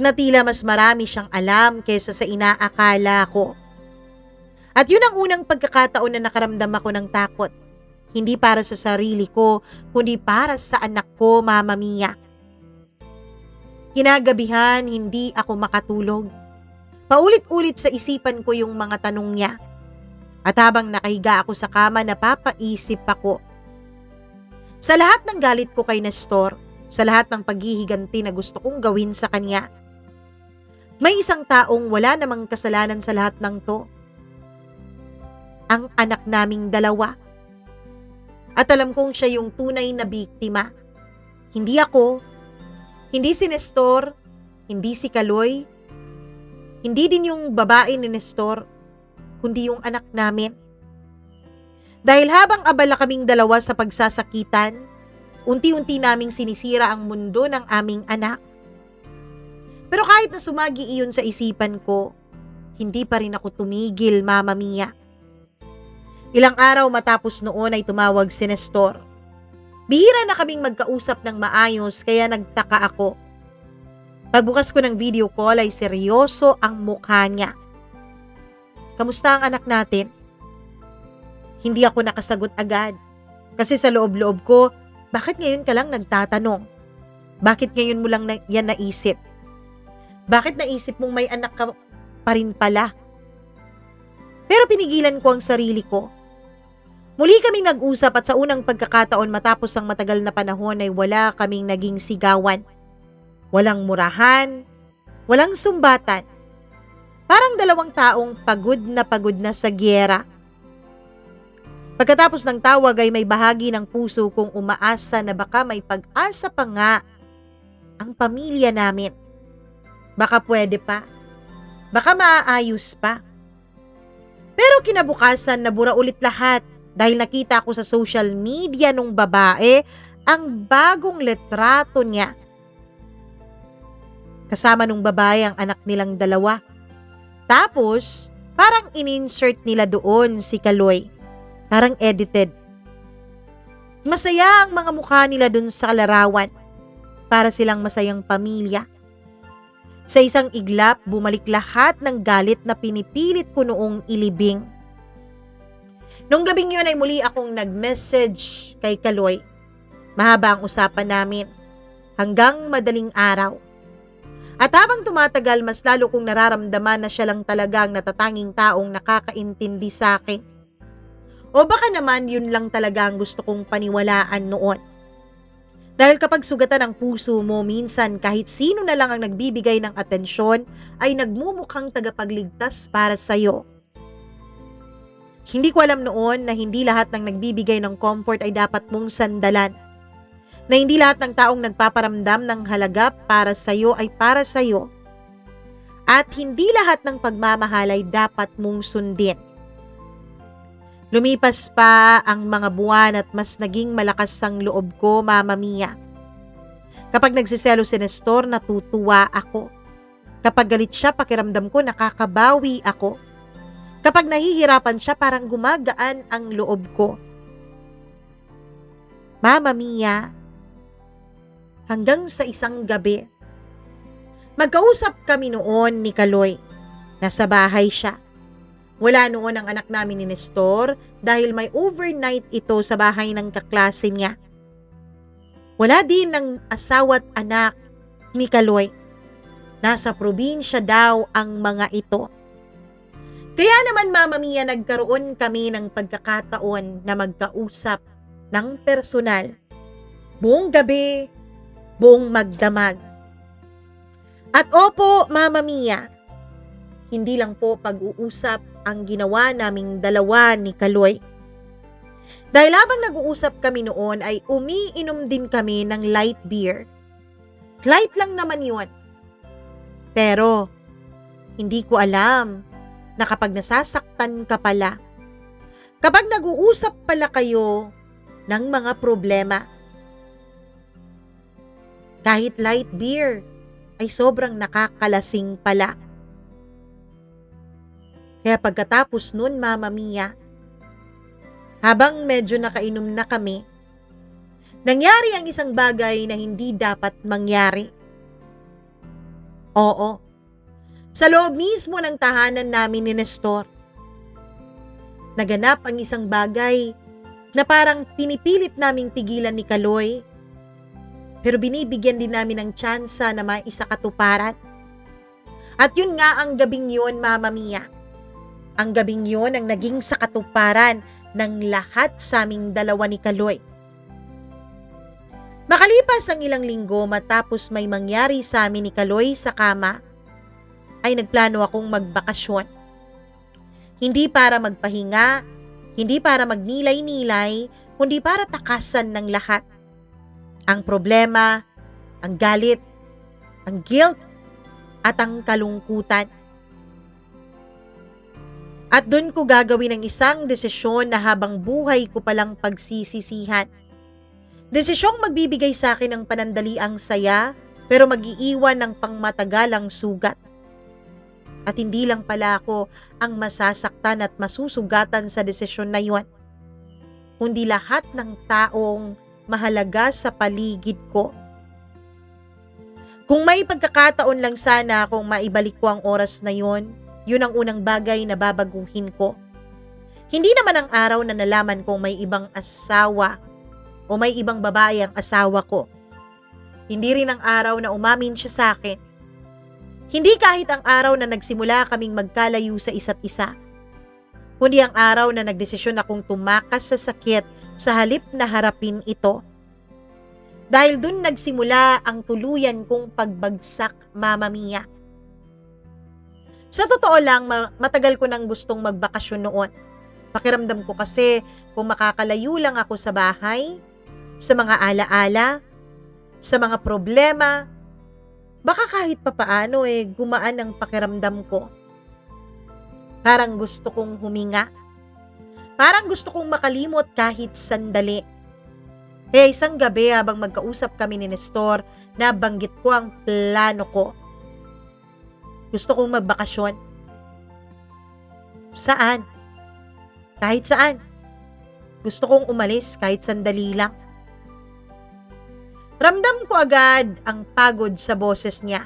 Na tila mas marami siyang alam kaysa sa inaakala ko. At yun ang unang pagkakataon na nakaramdam ako ng takot. Hindi para sa sarili ko, kundi para sa anak ko, Mama Mia. Kinagabihan, hindi ako makatulog. Paulit-ulit sa isipan ko yung mga tanong niya. At habang nakahiga ako sa kama, napapaisip ako. Sa lahat ng galit ko kay Nestor, sa lahat ng paghihiganti na gusto kong gawin sa kanya, may isang taong wala namang kasalanan sa lahat ng to. Ang anak naming dalawa. At alam kong siya yung tunay na biktima. Hindi ako, hindi si Nestor, hindi si Kaloy, hindi din yung babae ni Nestor, kundi yung anak namin. Dahil habang abala kaming dalawa sa pagsasakitan, unti-unti naming sinisira ang mundo ng aming anak. Pero kahit na sumagi iyon sa isipan ko, hindi pa rin ako tumigil, Mama Mia. Ilang araw matapos noon ay tumawag si Nestor. Bihira na kaming magkausap ng maayos kaya nagtaka ako. Pagbukas ko ng video call ay seryoso ang mukha niya. Kamusta ang anak natin? Hindi ako nakasagot agad. Kasi sa loob-loob ko, bakit ngayon ka lang nagtatanong? Bakit ngayon mo lang yan naisip? Bakit naisip mong may anak ka pa rin pala? Pero pinigilan ko ang sarili ko. Muli kaming nag-usap at sa unang pagkakataon matapos ang matagal na panahon ay wala kaming naging sigawan. Walang murahan, walang sumbatan. Parang dalawang taong pagod na sa giyera. Pagkatapos ng tawag ay may bahagi ng puso kong umaasa na baka may pag-asa pa nga ang pamilya namin. Baka pwede pa. Baka maaayos pa. Pero kinabukasan nabura ulit lahat dahil nakita ko sa social media nung babae ang bagong litrato niya. Kasama nung babae ang anak nilang dalawa. Tapos, parang in-insert nila doon si Kaloy. Parang edited. Masaya ang mga mukha nila doon sa larawan. Para silang masayang pamilya. Sa isang iglap, bumalik lahat ng galit na pinipilit ko noong ilibing. Nung gabing yun ay muli akong nag-message kay Kaloy. Mahaba ang usapan namin. Hanggang madaling araw. At habang tumatagal, mas lalo kong nararamdaman na siya lang talaga ang natatanging taong nakakaintindi sa akin. O baka naman yun lang talaga ang gusto kong paniwalaan noon. Dahil kapag sugatan ang puso mo, minsan kahit sino na lang ang nagbibigay ng atensyon ay nagmumukhang tagapagligtas para sa'yo. Hindi ko alam noon na hindi lahat ng nagbibigay ng comfort ay dapat mong sandalan. Na hindi lahat ng taong nagpaparamdam ng halaga para sa'yo ay para sa'yo. At hindi lahat ng pagmamahal ay dapat mong sundin. Lumipas pa ang mga buwan at mas naging malakas ang loob ko, Mama Mia. Kapag nagsiselo si Nestor, natutuwa ako. Kapag galit siya, pakiramdam ko nakakabawi ako. Kapag nahihirapan siya, parang gumagaan ang loob ko. Mama Mia, hanggang sa isang gabi, magkausap kami noon ni Kaloy. Nasa bahay siya. Wala noon ang anak namin ni Nestor dahil may overnight ito sa bahay ng kaklase niya. Wala din ng asawa't anak ni Kaloy. Nasa probinsya daw ang mga ito. Kaya naman, Mama Mia, nagkaroon kami ng pagkakataon na magkausap ng personal. Buong gabi, buong magdamag. At opo, Mama Mia, hindi lang po pag-uusap ang ginawa naming dalawa ni Kaloy. Dahil habang nag-uusap kami noon ay umiinom din kami ng light beer. Light lang naman yun. Pero, hindi ko alam na kapag nasasaktan ka pala, kapag nag-uusap pala kayo ng mga problema, kahit light beer ay sobrang nakakalasing pala. Kaya pagkatapos nun, Mama Mia, habang medyo nakainom na kami, nangyari ang isang bagay na hindi dapat mangyari. Oo, sa loob mismo ng tahanan namin ni Nestor, naganap ang isang bagay na parang pinipilit naming pigilan ni Kaloy, pero binibigyan din namin ng tsansa na maisakatuparan. At yun nga ang gabing yun, Mama Mia. Ang gabing yun ang naging sakatuparan ng lahat sa aming dalawa ni Kaloy. Makalipas ang ilang linggo matapos may mangyari sa amin ni Kaloy sa kama, ay nagplano akong magbakasyon. Hindi para magpahinga, hindi para magnilay-nilay, kundi para takasan ng lahat. Ang problema, ang galit, ang guilt, at ang kalungkutan. At doon ko gagawin ang isang desisyon na habang buhay ko palang pagsisisihan. Desisyong magbibigay sa akin ng panandaliang saya pero mag-iiwan ng pangmatagalang sugat. At hindi lang pala ako ang masasaktan at masusugatan sa desisyon na yon, kundi lahat ng taong mahalaga sa paligid ko. Kung may pagkakataon lang sana kung maibalik ko ang oras na yon, yun ang unang bagay na babaguhin ko. Hindi naman ang araw na nalaman kong may ibang asawa o may ibang babae ang asawa ko. Hindi rin ang araw na umamin siya sa akin. Hindi kahit ang araw na nagsimula kaming magkalayo sa isa't isa. Kundi ang araw na nagdesisyon akong tumakas sa sakit sa halip na harapin ito. Dahil dun nagsimula ang tuluyan kong pagbagsak, Mama Mia. Sa totoo lang, matagal ko nang gustong magbakasyon noon. Pakiramdam ko kasi kung makakalayo lang ako sa bahay, sa mga alaala, sa mga problema, baka kahit papaano gumaan ang pakiramdam ko. Parang gusto kong huminga. Parang gusto kong makalimot kahit sandali. Kaya isang gabi habang magkausap kami ni Nestor, nabanggit ko ang plano ko. Gusto kong magbakasyon. Saan? Kahit saan. Gusto kong umalis kahit sandali lang. Ramdam ko agad ang pagod sa boses niya.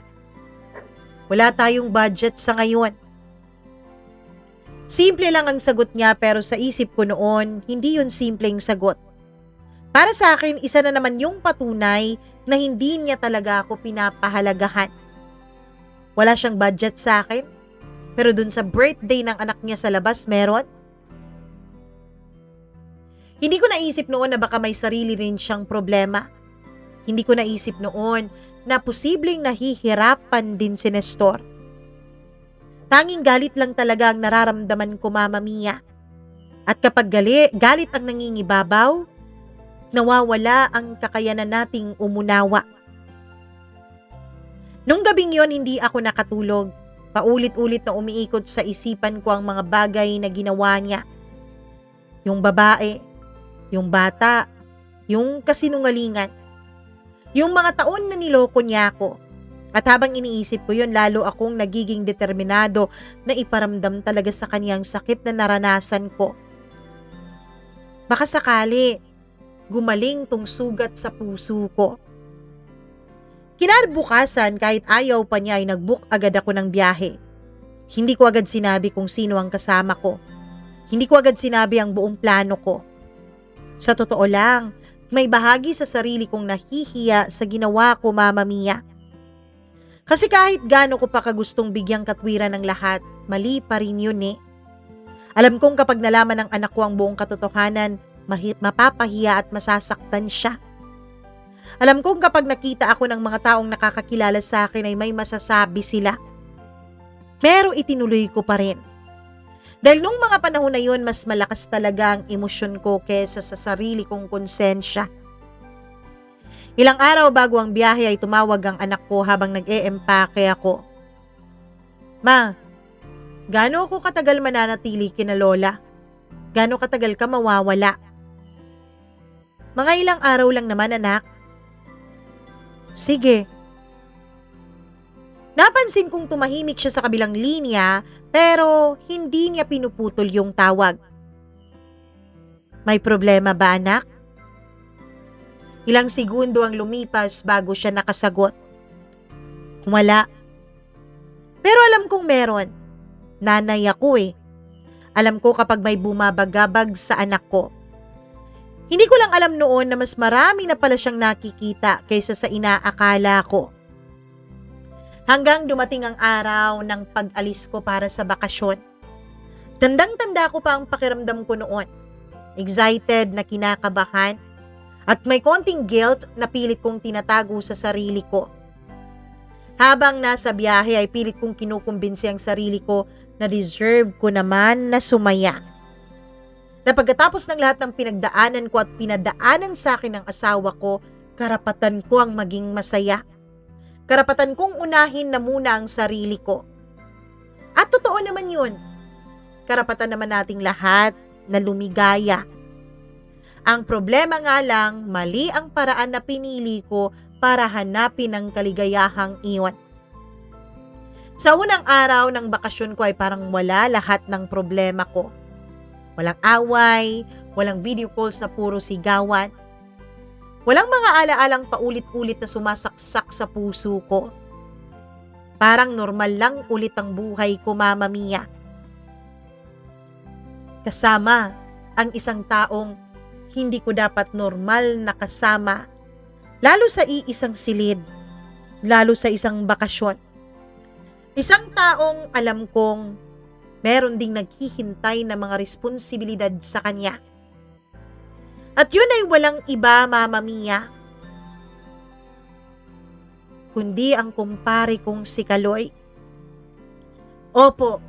Wala tayong budget sa ngayon. Simple lang ang sagot niya pero sa isip ko noon, hindi yun simpleng sagot. Para sa akin, isa na naman yung patunay na hindi niya talaga ako pinapahalagahan. Wala siyang budget sa akin, pero dun sa birthday ng anak niya sa labas, meron. Hindi ko naisip noon na baka may sarili rin siyang problema. Hindi ko naisip noon na posibleng nahihirapan din si Nestor. Tanging galit lang talaga ang nararamdaman ko, Mama Mia. At kapag galit ang nangingibabaw, nawawala ang kakayanan nating umunawa. Nung gabing yon, hindi ako nakatulog. Paulit-ulit na umiikot sa isipan ko ang mga bagay na ginawa niya. Yung babae, yung bata, yung kasinungalingan. Yung mga taon na niloko niya ako. At habang iniisip ko yun, lalo akong nagiging determinado na iparamdam talaga sa kanyang sakit na naranasan ko. Baka sakali, gumaling tong sugat sa puso ko. Kinabukasan, kahit ayaw pa niya ay nag-book agad ako ng biyahe. Hindi ko agad sinabi kung sino ang kasama ko. Hindi ko agad sinabi ang buong plano ko. Sa totoo lang, may bahagi sa sarili kong nahihiya sa ginawa ko, Mama Mia. Kasi kahit gaano ko pa kagustong bigyang katwiran ng lahat, mali pa rin yun eh. Alam kong kapag nalaman ng anak ko ang buong katotohanan, mapapahiya at masasaktan siya. Alam kong kapag nakita ako ng mga taong nakakakilala sa akin ay may masasabi sila. Pero itinuloy ko pa rin. Dahil nung mga panahon na yun, mas malakas talaga ang emosyon ko kesa sa sarili kong konsensya. Ilang araw bago ang biyahe ay tumawag ang anak ko habang nag-e-empake ako. Ma, gaano ako katagal mananatili kina Lola? Gaano katagal ka mawawala? Mga ilang araw lang naman, anak. Sige. Napansin kong tumahimik siya sa kabilang linya pero hindi niya pinuputol yung tawag. May problema ba, anak? Ilang segundo ang lumipas bago siya nakasagot. Wala. Pero alam kong meron. Nanay ako eh. Alam ko kapag may bumabagabag sa anak ko. Hindi ko lang alam noon na mas marami na pala siyang nakikita kaysa sa inaakala ko. Hanggang dumating ang araw ng pag-alis ko para sa bakasyon. Tandang-tanda ko pa ang pakiramdam ko noon. Excited na kinakabahan at may konting guilt na pilit kong tinatago sa sarili ko. Habang nasa biyahe ay pilit kong kinukumbinsi ang sarili ko na deserve ko naman na sumaya. Na pagkatapos ng lahat ng pinagdaanan ko at pinadaanan sa akin ng asawa ko, karapatan ko ang maging masaya. Karapatan kong unahin na muna ang sarili ko. At totoo naman yun. karapatan naman nating lahat na lumigaya. Ang problema nga lang, mali ang paraan na pinili ko para hanapin ang kaligayahang iyon. Sa unang araw ng bakasyon ko ay parang wala lahat ng problema ko. Walang away, walang video call sa puro sigawan. Walang mga alaalang paulit-ulit na sumasaksak sa puso ko. Parang normal lang ulit ang buhay ko, Mama Mia. Kasama ang isang taong hindi ko dapat normal na kasama, lalo sa iisang silid, lalo sa isang bakasyon. Isang taong alam kong meron ding naghihintay na mga responsibilidad sa kanya. At yun ay walang iba, Mama Mia, kundi ang kumpare kong si Kaloy. Opo,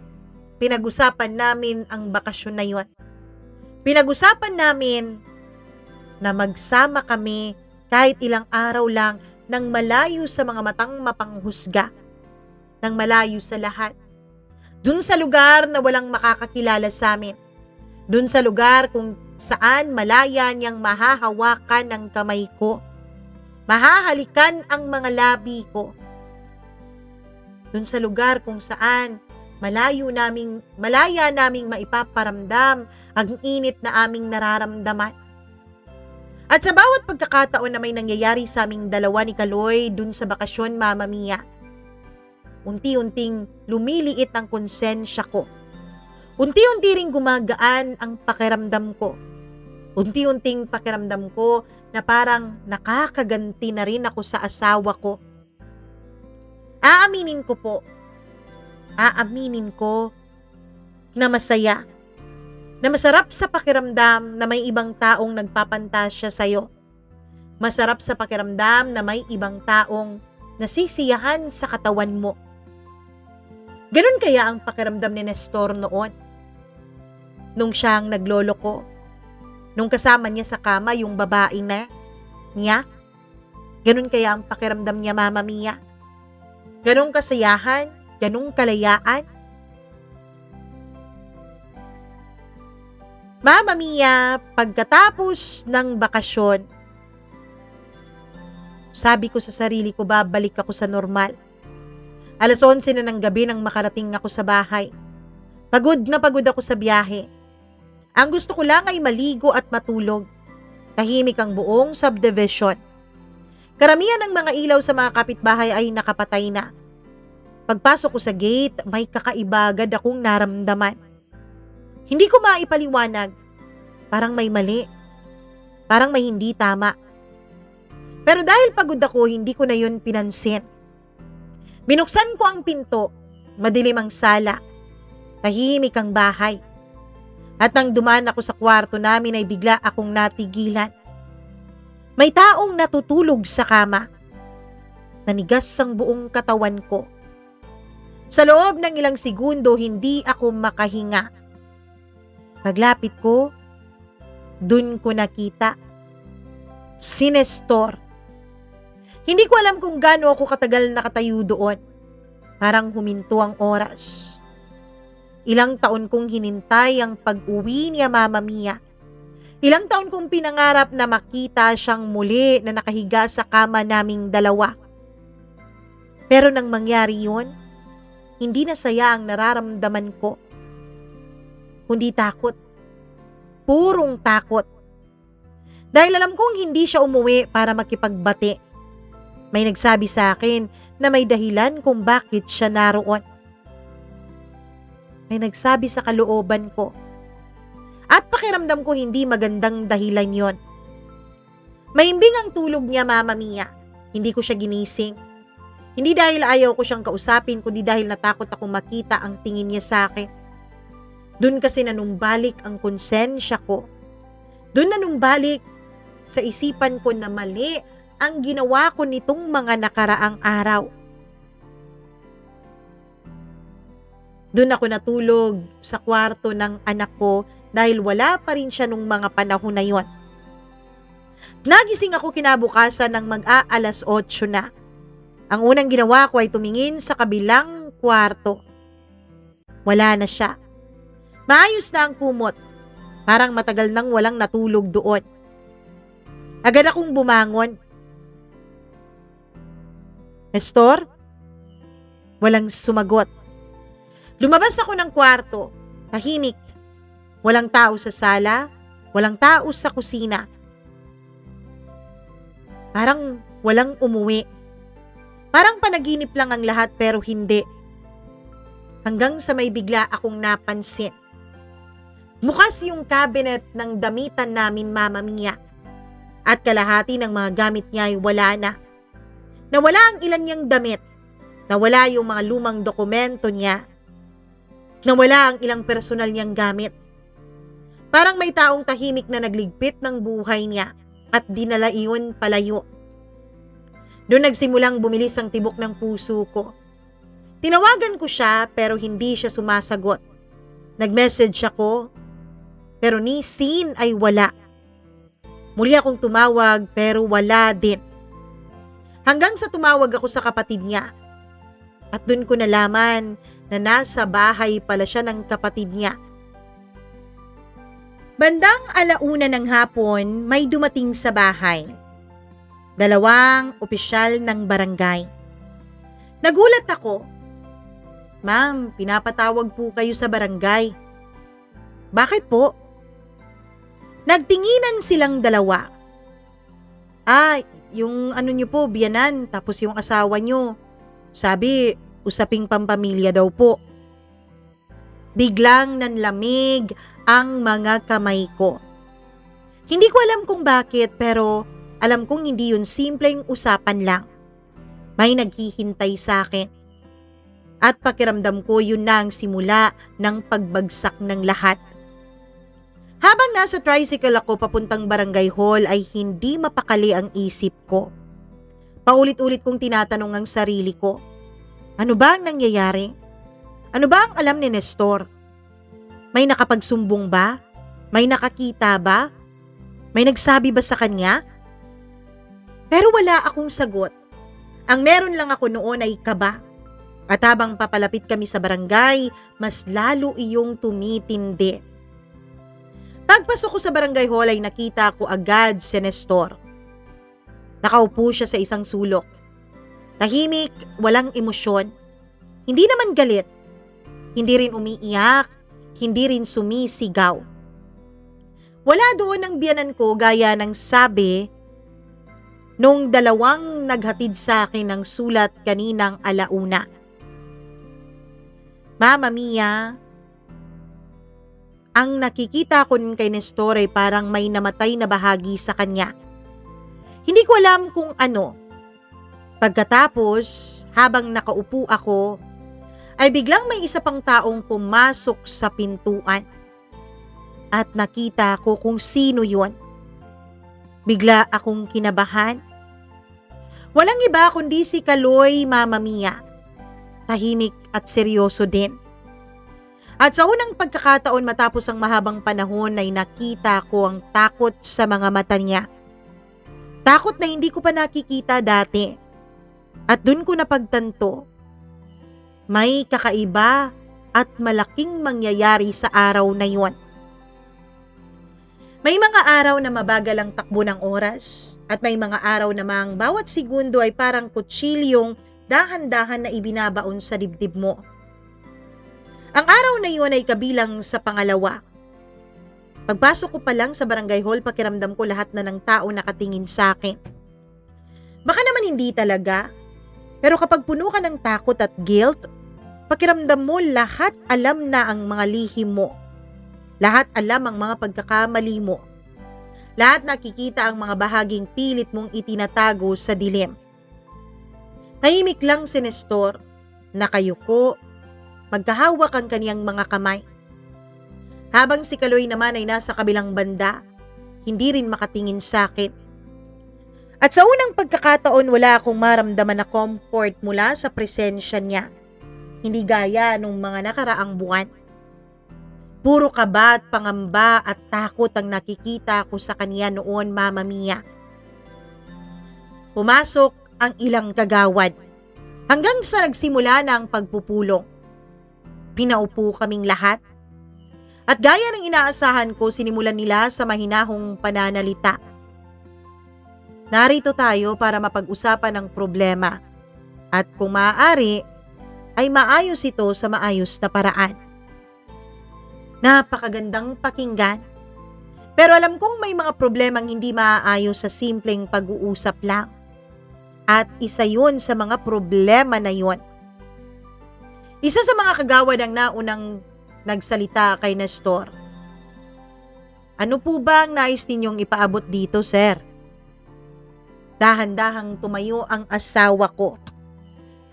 pinag-usapan namin ang bakasyon na yun. Pinag-usapan namin na magsama kami kahit ilang araw lang nang malayo sa mga matang mapanghusga, nang malayo sa lahat. Dun sa lugar na walang makakakilala sa amin. Dun sa lugar kung saan malaya niyang mahahawakan ng kamay ko. Mahahalikan ang mga labi ko. Dun sa lugar kung saan malaya naming maipaparamdam ang init na aming nararamdaman. At sa bawat pagkakataon na may nangyayari sa aming dalawa ni Kaloy dun sa bakasyon, Mama Mia, unti-unting lumiliit ang konsensya ko. Unti-unti ring gumagaan ang pakiramdam ko. Unti-unting pakiramdam ko na parang nakakaganti na rin ako sa asawa ko. Aaminin ko na masaya. Na masarap sa pakiramdam na may ibang taong nagpapantasya sa'yo. Masarap sa pakiramdam na may ibang taong nasisiyahan sa katawan mo. Ganun kaya ang pakiramdam ni Nestor noon. Nung siyang nagloloko. Nung kasama niya sa kama yung babae na niya. Ganun kaya ang pakiramdam niya, Mama Mia. Ganun kasayahan, ganun kalayaan. Mama Mia, pagkatapos ng bakasyon, sabi ko sa sarili ko, babalik ako sa normal. 11:00 na ng gabi nang makarating ako sa bahay. Pagod na pagod ako sa biyahe. Ang gusto ko lang ay maligo at matulog. Tahimik ang buong subdivision. Karamihan ng mga ilaw sa mga kapitbahay ay nakapatay na. Pagpasok ko sa gate, may kakaiba agad akong naramdaman. Hindi ko maipaliwanag. Parang may mali. Parang may hindi tama. Pero dahil pagod ako, hindi ko na yun pinansin. Binuksan ko ang pinto. Madilim ang sala. Tahimik ang bahay. At nang dumaan ako sa kwarto namin ay bigla akong natigilan. May taong natutulog sa kama. Nanigas ang buong katawan ko. Sa loob ng ilang segundo, hindi ako makahinga. Paglapit ko, dun ko nakita si Nestor. Hindi ko alam kung gaano ako katagal nakatayo doon. Parang huminto ang oras. Ilang taon kong hinintay ang pag-uwi niya, Mama Mia. Ilang taon kong pinangarap na makita siyang muli na nakahiga sa kama naming dalawa. Pero nang mangyari yun, hindi na saya ang nararamdaman ko. Kundi takot. Purong takot. Dahil alam kong hindi siya umuwi para makipagbati. May nagsabi sa akin na may dahilan kung bakit siya naroon. May nagsabi sa kalooban ko. At pakiramdam ko hindi magandang dahilan yon. Maimbing ang tulog niya, Mama Mia. Hindi ko siya ginising. Hindi dahil ayaw ko siyang kausapin, kundi dahil natakot akong makita ang tingin niya sa akin. Doon kasi nanumbalik ang konsensya ko. Doon nanumbalik sa isipan ko na mali ang ginawa ko nitong mga nakaraang araw. Doon ako natulog sa kwarto ng anak ko dahil wala pa rin siya nung mga panahon na yon. Nagising ako kinabukasan ng mag-aalas 8 na. Ang unang ginawa ko ay tumingin sa kabilang kwarto. Wala na siya. Maayos na ang kumot. Parang matagal nang walang natulog doon. Agad akong bumangon. Nestor? Walang sumagot. Lumabas ako ng kwarto. Tahimik. Walang tao sa sala. Walang tao sa kusina. Parang walang umuwi. Parang panaginip lang ang lahat pero hindi. Hanggang sa may bigla akong napansin. Bukas yung cabinet ng damitan namin, Mama Mia. At kalahati ng mga gamit niya ay wala na. Nawala ang ilan niyang damit. Nawala yung mga lumang dokumento niya. Nawala ang ilang personal niyang gamit. Parang may taong tahimik na nagligpit ng buhay niya at dinala iyon palayo. Doon nagsimulang bumilis ang tibok ng puso ko. Tinawagan ko siya pero hindi siya sumasagot. Nag-message ako pero ni seen ay wala. Muli akong tumawag pero wala din. Hanggang sa tumawag ako sa kapatid niya. At doon ko nalaman na nasa bahay pala siya ng kapatid niya. Bandang 1:00 ng hapon may dumating sa bahay. 2 opisyal ng barangay. Nagulat ako. Ma'am, pinapatawag po kayo sa barangay. Bakit po? Nagtinginan silang dalawa. Yung ano nyo po, biyanan, tapos yung asawa nyo. Sabi, usaping pampamilya daw po. Biglang nanlamig ang mga kamay ko. Hindi ko alam kung bakit pero alam kong hindi yun simpleng usapan lang. May naghihintay sa akin. At pakiramdam ko yun na ang simula ng pagbagsak ng lahat. Habang nasa tricycle ako papuntang barangay hall ay hindi mapakali ang isip ko. Paulit-ulit kong tinatanong ang sarili ko. Ano ba ang nangyayari? Ano ba ang alam ni Nestor? May nakapagsumbong ba? May nakakita ba? May nagsabi ba sa kanya? Pero wala akong sagot. Ang meron lang ako noon ay kaba. At habang papalapit kami sa barangay, mas lalo iyong tumitindi. Pagpasok ko sa barangay hall ay nakita ko agad si Nestor. Nakaupo siya sa isang sulok. Tahimik, walang emosyon. Hindi naman galit. Hindi rin umiiyak. Hindi rin sumisigaw. Wala doon ang biyanan ko gaya ng sabi nung 2 naghatid sa akin ng sulat kaninang 1:00. Mama Mia, ang nakikita ko kay Nestor ay parang may namatay na bahagi sa kanya. Hindi ko alam kung ano. Pagkatapos, habang nakaupo ako, ay biglang may isa pang taong pumasok sa pintuan. At nakita ko kung sino yon. Bigla akong kinabahan. Walang iba kundi si Kaloy, Mama Mia. Tahimik at seryoso din. At sa unang pagkakataon matapos ang mahabang panahon ay nakita ko ang takot sa mga mata niya. Takot na hindi ko pa nakikita dati. At dun ko napagtanto, may kakaiba at malaking mangyayari sa araw na yon. May mga araw na mabagal ang takbo ng oras at may mga araw namang bawat segundo ay parang kutsilyong dahan-dahan na ibinabaon sa dibdib mo. Ang araw na iyon ay kabilang sa pangalawa. Pagpasok ko pa lang sa barangay hall, pakiramdam ko lahat na ng tao nakatingin sa akin. Baka naman hindi talaga, pero kapag puno ka ng takot at guilt, pakiramdam mo lahat alam na ang mga lihim mo. Lahat alam ang mga pagkakamali mo. Lahat nakikita ang mga bahaging pilit mong itinatago sa dilim. Tahimik lang si Nestor, nakayuko, magkahawak ang kaniyang mga kamay. Habang si Kaloy naman ay nasa kabilang banda, hindi rin makatingin sa akin. At sa unang pagkakataon wala akong maramdaman na comfort mula sa presensya niya. Hindi gaya nung mga nakaraang buwan. Puro kaba at pangamba at takot ang nakikita ko sa kanya noon, Mama Mia. Pumasok ang ilang kagawad hanggang sa nagsimula na ang pagpupulong. Pinaupo kaming lahat. At gaya ng inaasahan ko, sinimulan nila sa mahinahong pananalita. Narito tayo para mapag-usapan ang problema at kung maaari ay maayos ito sa maayos na paraan. Napakagandang pakinggan. Pero alam kong may mga problemang hindi maaayos sa simpleng pag-uusap lang. At isa yun sa mga problema na yun. Isa sa mga kagawad ang naunang nagsalita kay Nestor. Ano po ba ang nais ninyong ipaabot dito, sir? Dahan-dahang tumayo ang asawa ko.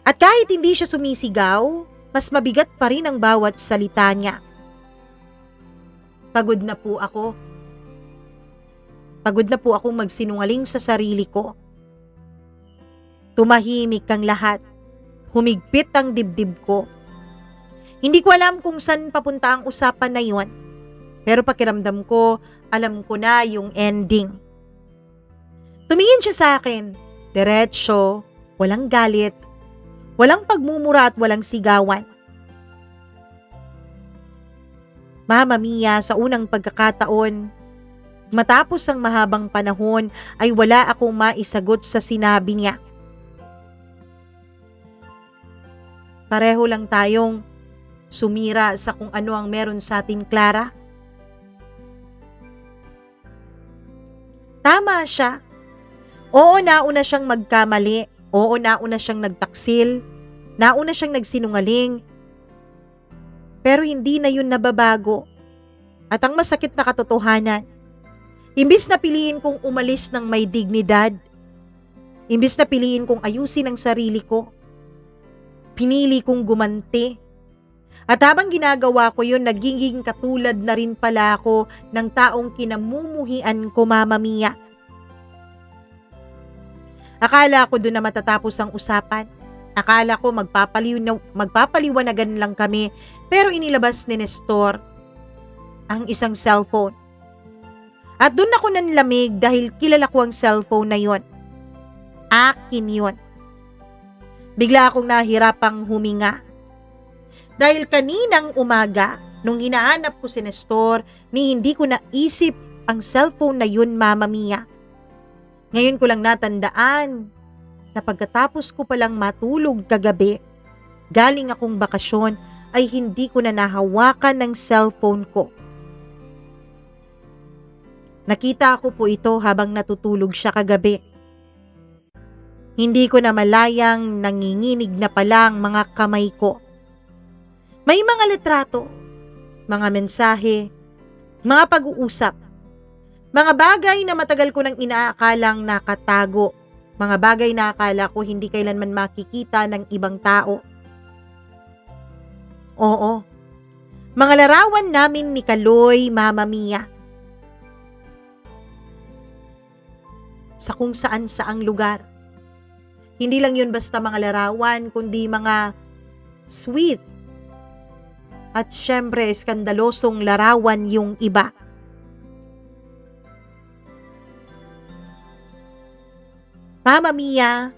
At kahit hindi siya sumisigaw, mas mabigat pa rin ang bawat salita niya. Pagod na po ako. Pagod na po akong magsinungaling sa sarili ko. Tumahimik ang lahat. Humigpit ang dibdib ko. Hindi ko alam kung saan papunta ang usapan na yon. Pero pakiramdam ko, alam ko na yung ending. Tumingin siya sa akin. Diretso, walang galit, walang pagmumura at walang sigawan. Mama Mia, sa unang pagkakataon, matapos ang mahabang panahon ay wala akong maisagot sa sinabi niya. Pareho lang tayong sumira sa kung ano ang meron sa atin, Clara. Tama siya. Oo, nauna siyang magkamali. Oo, nauna siyang nagtaksil. Nauna siyang nagsinungaling. Pero hindi na yun nababago. At ang masakit na katotohanan, imbis na piliin kong umalis ng may dignidad, imbis na piliin kong ayusin ang sarili ko, pinili kong gumanti. At habang ginagawa ko yun, nagiging katulad na rin pala ako ng taong kinamumuhian ko, Mama Mia. Akala ko doon na matatapos ang usapan. Akala ko magpapaliwanagan lang kami, pero inilabas ni Nestor ang isang cellphone. At doon ako nanlamig dahil kilala ko ang cellphone na yon. Akin yon. Bigla akong nahirapang huminga. Dahil kaninang umaga, nung hinahanap ko si Nestor, ni hindi ko naisip ang cellphone na yun, Mama Mia. Ngayon ko lang natandaan na pagkatapos ko palang matulog kagabi, galing akong bakasyon, ay hindi ko na nahawakan ng cellphone ko. Nakita ko po ito habang natutulog siya kagabi. Hindi ko na malayang nanginginig na palang mga kamay ko. May mga litrato, mga mensahe, mga pag-uusap, mga bagay na matagal ko nang inaakalang nakatago, mga bagay na akala ko hindi kailanman makikita ng ibang tao. Oo, mga larawan namin ni Kaloy, Mama Mia. Sa kung saan-saang lugar. Hindi lang yun basta mga larawan, kundi mga sweet at syempre skandalosong larawan yung iba. Mama Mia,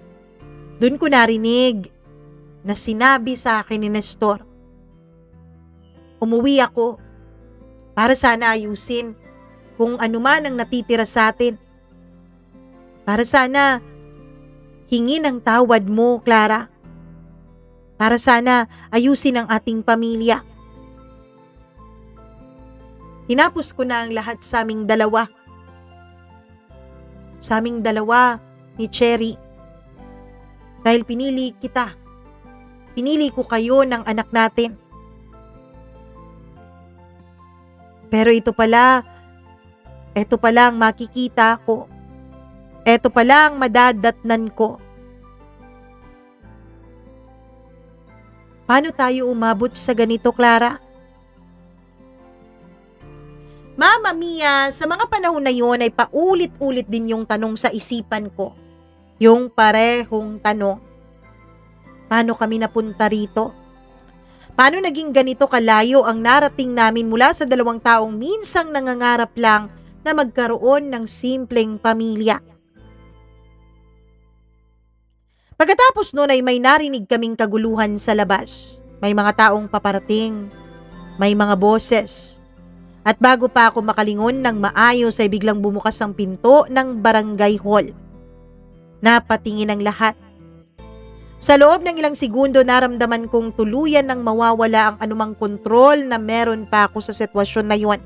dun ko narinig na sinabi sa akin ni Nestor. Umuwi ako para sana ayusin kung ano man ang natitira sa atin. Para sana hingin ang tawad mo, Clara. Para sana ayusin ang ating pamilya. Hinapos ko na ang lahat sa aming dalawa. Sa aming dalawa ni Cherry. Dahil pinili kita. Pinili ko kayo ng anak natin. Pero ito pala ang makikita ko. Ito pala ang madadatnan ko. Paano tayo umabot sa ganito, Clara? Mama Mia, sa mga panahon na yun ay paulit-ulit din yung tanong sa isipan ko. Yung parehong tanong. Paano kami napunta rito? Paano naging ganito kalayo ang narating namin mula sa dalawang taong minsang nangangarap lang na magkaroon ng simpleng pamilya? Pagkatapos noon ay may narinig kaming kaguluhan sa labas. May mga taong paparating, may mga boses, At bago pa ako makalingon ng maayos ay biglang bumukas ang pinto ng barangay hall. Napatingin ang lahat. Sa loob ng ilang segundo naramdaman kong tuluyan ng mawawala ang anumang kontrol na meron pa ako sa sitwasyon na yon.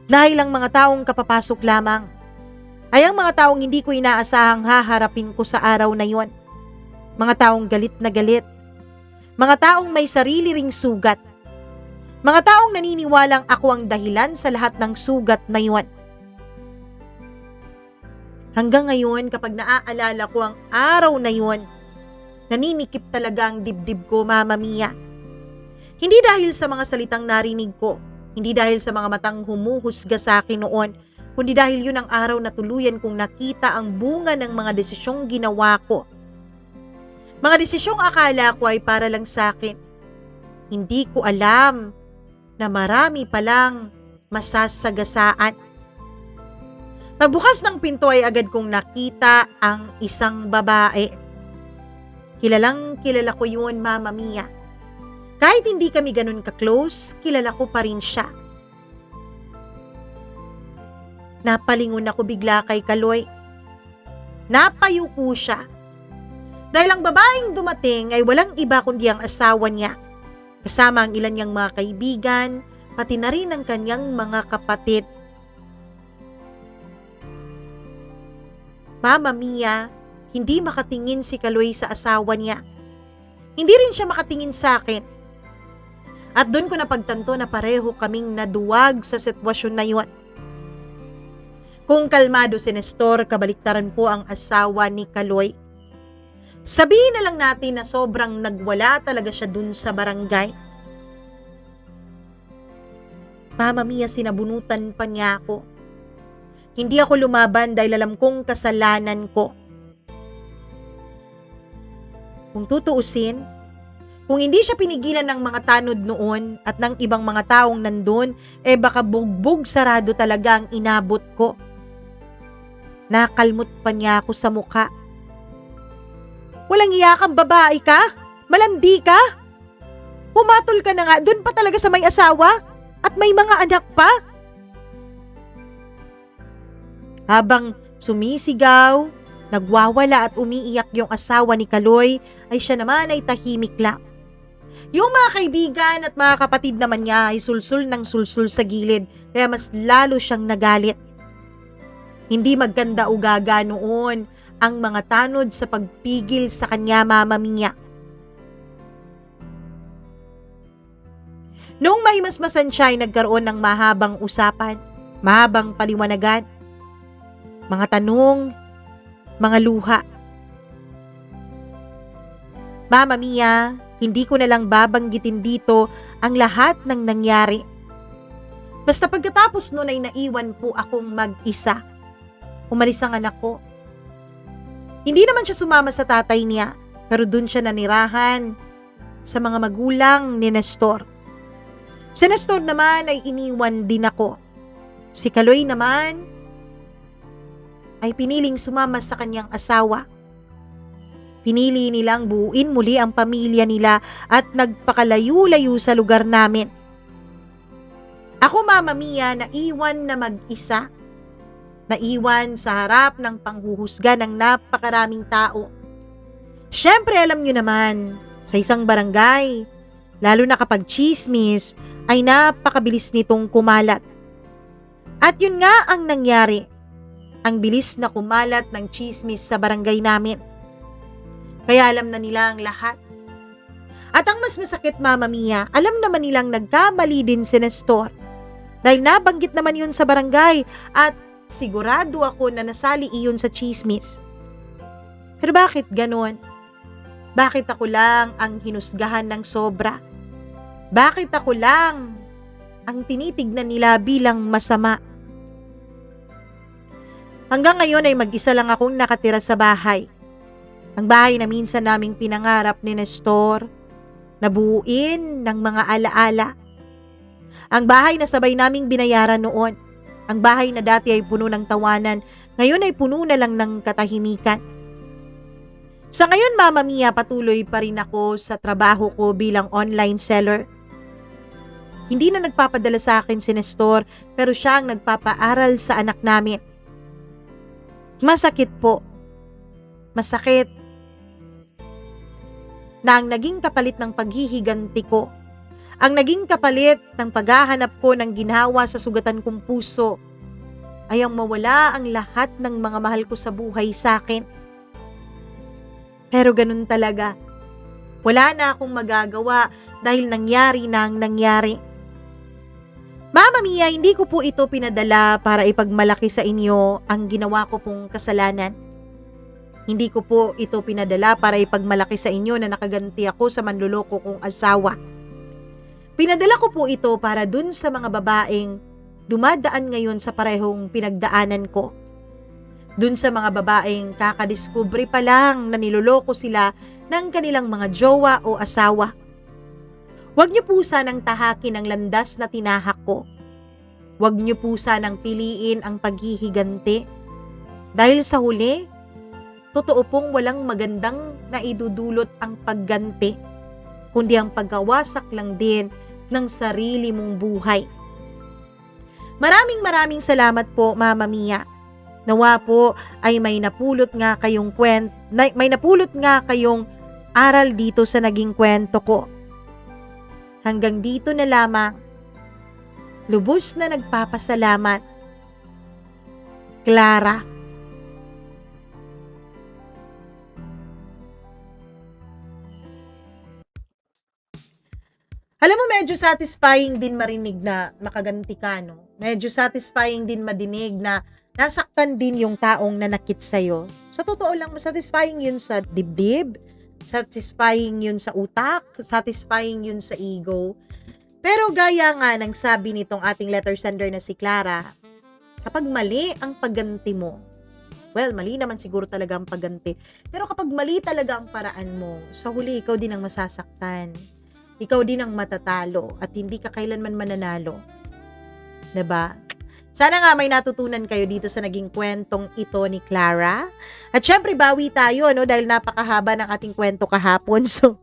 Dahil ang mga taong kapapasok lamang ay ang mga taong hindi ko inaasahang haharapin ko sa araw na yon. Mga taong galit na galit. Mga taong may sarili ring sugat. Mga taong naniniwalang ako ang dahilan sa lahat ng sugat na yon. Hanggang ngayon kapag naaalala ko ang araw na yon, naninikip talaga ang dibdib ko, Mama Mia. Hindi dahil sa mga salitang narinig ko, hindi dahil sa mga matang humuhusga sa akin noon, kundi dahil yun ang araw na tuluyan kong nakita ang bunga ng mga desisyong ginawa ko. Mga desisyong akala ko ay para lang sa akin. Hindi ko alam na marami palang masasagasaan. Pagbukas ng pinto ay agad kong nakita ang isang babae. Kilalang kilala ko yun, Mama Mia. Kahit hindi kami ganun ka-close, kilala ko pa rin siya. Napalingon ako bigla kay Kaloy. Napayuko siya. Dahil ang babaeng dumating ay walang iba kundi ang asawa niya. Kasama ang ilan niyang mga kaibigan, pati na rin ang kanyang mga kapatid. Mama Mia, hindi makatingin si Kaloy sa asawa niya. Hindi rin siya makatingin sa akin. At doon ko napagtanto na pareho kaming naduwag sa sitwasyon na yun. Kung kalmado si Nestor, kabaliktaran po ang asawa ni Kaloy. Sabihin na lang natin na sobrang nagwala talaga siya dun sa barangay. Mama Mia, sinabunutan pa niya ako. Hindi ako lumaban dahil alam kong kasalanan ko. Kung tutuusin, kung hindi siya pinigilan ng mga tanod noon at ng ibang mga taong nandun, baka bugbog sarado talaga ang inabot ko. Nakalmot pa niya ako sa mukha. Walang iya kang babae ka? Malandi ka? Pumatol ka na nga, dun pa talaga sa may asawa? At may mga anak pa? Habang sumisigaw, nagwawala at umiiyak yung asawa ni Kaloy, ay siya naman ay tahimik lang. Yung mga kaibigan at mga kapatid naman niya ay sulsul ng sulsul sa gilid, kaya mas lalo siyang nagalit. Hindi maganda ugaga noon ang mga tanod sa pagpigil sa kanya, Mama Mia. Noong mahimasmasan siya ay nagkaroon ng mahabang usapan, mahabang paliwanagan, mga tanong, mga luha. Mama Mia, hindi ko na lang babanggitin dito ang lahat ng nangyari. Basta pagkatapos noon ay naiwan po akong mag-isa. Umalis ang anak ko. Hindi naman siya sumama sa tatay niya, pero dun siya nanirahan sa mga magulang ni Nestor. Si Nestor naman ay iniwan din ako. Si Kaloy naman ay piniling sumama sa kanyang asawa. Pinili nilang buuin muli ang pamilya nila at nagpakalayo-layo sa lugar namin. Ako, Mama Mia, naiwan na mag-isa. Naiwan sa harap ng panghuhusga ng napakaraming tao. Siyempre, alam nyo naman, sa isang barangay, lalo na kapag chismis, ay napakabilis nitong kumalat. At yun nga ang nangyari. Ang bilis na kumalat ng chismis sa barangay namin. Kaya alam na nila ang lahat. At ang mas masakit, Mama Mia, alam naman nilang nagkamali din si Nestor. Dahil nabanggit naman yun sa barangay at sigurado ako na nasali iyon sa chismis. Pero bakit ganon? Bakit ako lang ang hinusgahan ng sobra? Bakit ako lang ang tinitignan nila bilang masama? Hanggang ngayon ay mag-isa lang akong nakatira sa bahay. Ang bahay na minsan naming pinangarap ni Nestor, nabuuin ng mga alaala. Ang bahay na sabay naming binayaran noon. Ang bahay na dati ay puno ng tawanan, ngayon ay puno na lang ng katahimikan. Sa ngayon, Mama Mia, patuloy pa rin ako sa trabaho ko bilang online seller. Hindi na nagpapadala sa akin si Nestor, pero siya ang nagpapaaral sa anak namin. Masakit po. Masakit na ang naging kapalit ng paghihiganti ko, ang naging kapalit ng paghahanap ko ng ginhawa sa sugatan kong puso, ay ang mawala ang lahat ng mga mahal ko sa buhay sa akin. Pero ganun talaga. Wala na akong magagawa dahil nangyari na ang nangyari. Mama Mia, hindi ko po ito pinadala para ipagmalaki sa inyo ang ginawa ko pong kasalanan. Hindi ko po ito pinadala para ipagmalaki sa inyo na nakaganti ako sa manluloko kong asawa. Pinadala ko po ito para dun sa mga babaeng dumadaan ngayon sa parehong pinagdaanan ko. Dun sa mga babaeng kakadiskubre pa lang na niloloko sila ng kanilang mga jowa o asawa. Huwag niyo po sanang tahakin ang landas na tinahak ko. Huwag niyo po sanang piliin ang paghihiganti. Dahil sa huli, totoo pong walang magandang naidudulot ang pagganti, kundi ang pagkawasak lang din ng sarili mong buhay. Maraming salamat po, Mama Mia. Nawa po ay may napulot nga kayong aral dito sa naging kwento ko. Hanggang dito na lamang. Lubos na nagpapasalamat. Clara. Alam mo, medyo satisfying din marinig na makaganti ka, no? Medyo satisfying din madinig na nasaktan din yung taong nanakit sa'yo. Sa totoo lang, satisfying yun sa dibdib, satisfying yun sa utak, satisfying yun sa ego. Pero gaya nga ng sabi nitong ating letter sender na si Clara, kapag mali ang pagganti mo, well, mali naman siguro talaga ang pagganti, pero kapag mali talaga ang paraan mo, sa huli ikaw din ang masasaktan. Ikaw din ang matatalo at hindi ka kailanman mananalo. 'Di ba? Sana nga may natutunan kayo dito sa naging kwentong ito ni Clara. At syempre, bawi tayo, no? Dahil napakahaba ng ating kwento kahapon. So,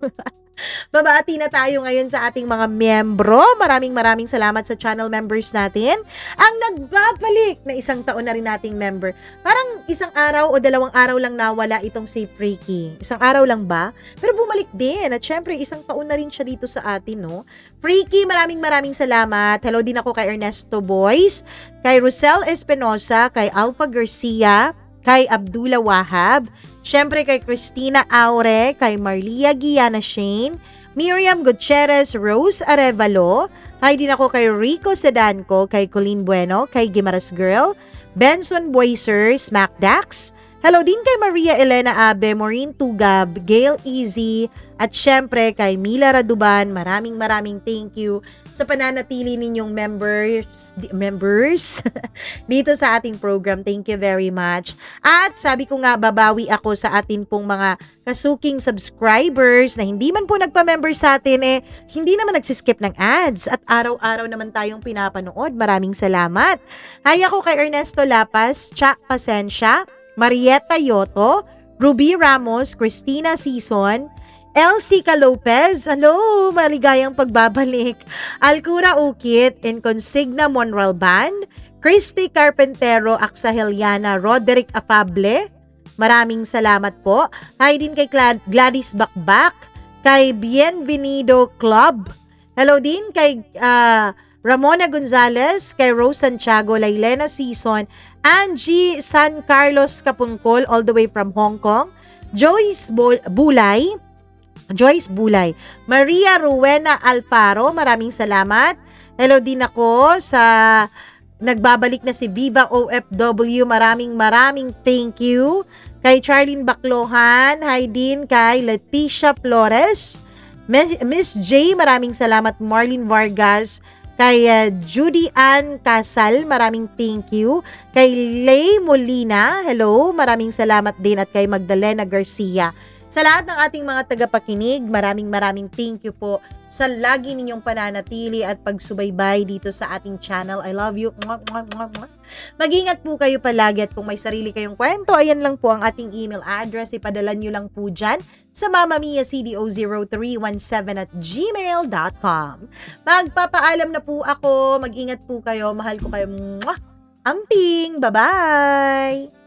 babati na tayo ngayon sa ating mga miyembro. Maraming salamat sa channel members natin. Ang nagbabalik na isang taon na rin nating member. Parang isang araw o 2 araw lang nawala itong si Freaky. Isang araw lang ba? Pero bumalik din. At syempre, isang taon na rin siya dito sa atin, no? Freaky, maraming salamat. Hello din ako kay Ernesto Boyce, kay Rosel Espinosa, kay Alpha Garcia, kay Abdullah Wahab, syempre kay Christina Aure, kay Marlia Guiana Shane, Miriam Gutierrez, Rose Arevalo, hi din ako kay Rico Sedanco, kay Colleen Bueno, kay Gimaras Girl, Benson Boiser, Smack Dax, hello din kay Maria Elena Abe, Maureen Tugab, Gail Easy, at syempre kay Mila Raduban. Maraming thank you sa pananatili ninyong members dito sa ating program. Thank you very much. At sabi ko nga, babawi ako sa atin pong mga kasuking subscribers na hindi man po nagpa-member sa atin, hindi naman nagsiskip ng ads at araw-araw naman tayong pinapanood. Maraming salamat. Hi ako kay Ernesto Lapas, Chak Pasensya, Marietta Yoto, Ruby Ramos, Christina Season, Elsica Lopez, hello, maligayang pagbabalik. Alcura Ukit, Inconsigna Monreal Band, Christy Carpentero, Aksa Heliana, Roderick Afable, maraming salamat po. Hi din kay Gladys Bakbak, kay Bienvenido Club, hello din kay Ramona Gonzalez, kay Rose Santiago, Lailena Season, Angie San Carlos Kapungkol, all the way from Hong Kong, Joyce Bulay, Maria Rowena Alfaro, maraming salamat. Hello din ako sa nagbabalik na si Viva OFW, maraming thank you. Kay Charlene Baclohan, hi din kay Leticia Flores, Miss J, maraming salamat. Marlene Vargas, kay Judy Ann Casal, maraming thank you. Kay Lay Molina, hello, maraming salamat din. At kay Magdalena Garcia. Sa lahat ng ating mga tagapakinig, maraming thank you po sa lagi ninyong pananatili at pagsubaybay dito sa ating channel. I love you. Mwah, mwah, mwah, mwah. Mag-ingat po kayo palagi at kung may sarili kayong kwento, ayan lang po ang ating email address. Ipadala nyo lang po dyan sa mamamiacdo0317@gmail.com. Magpapaalam na po ako. Mag-ingat po kayo. Mahal ko kayo. Mwah! Amping! Bye-bye!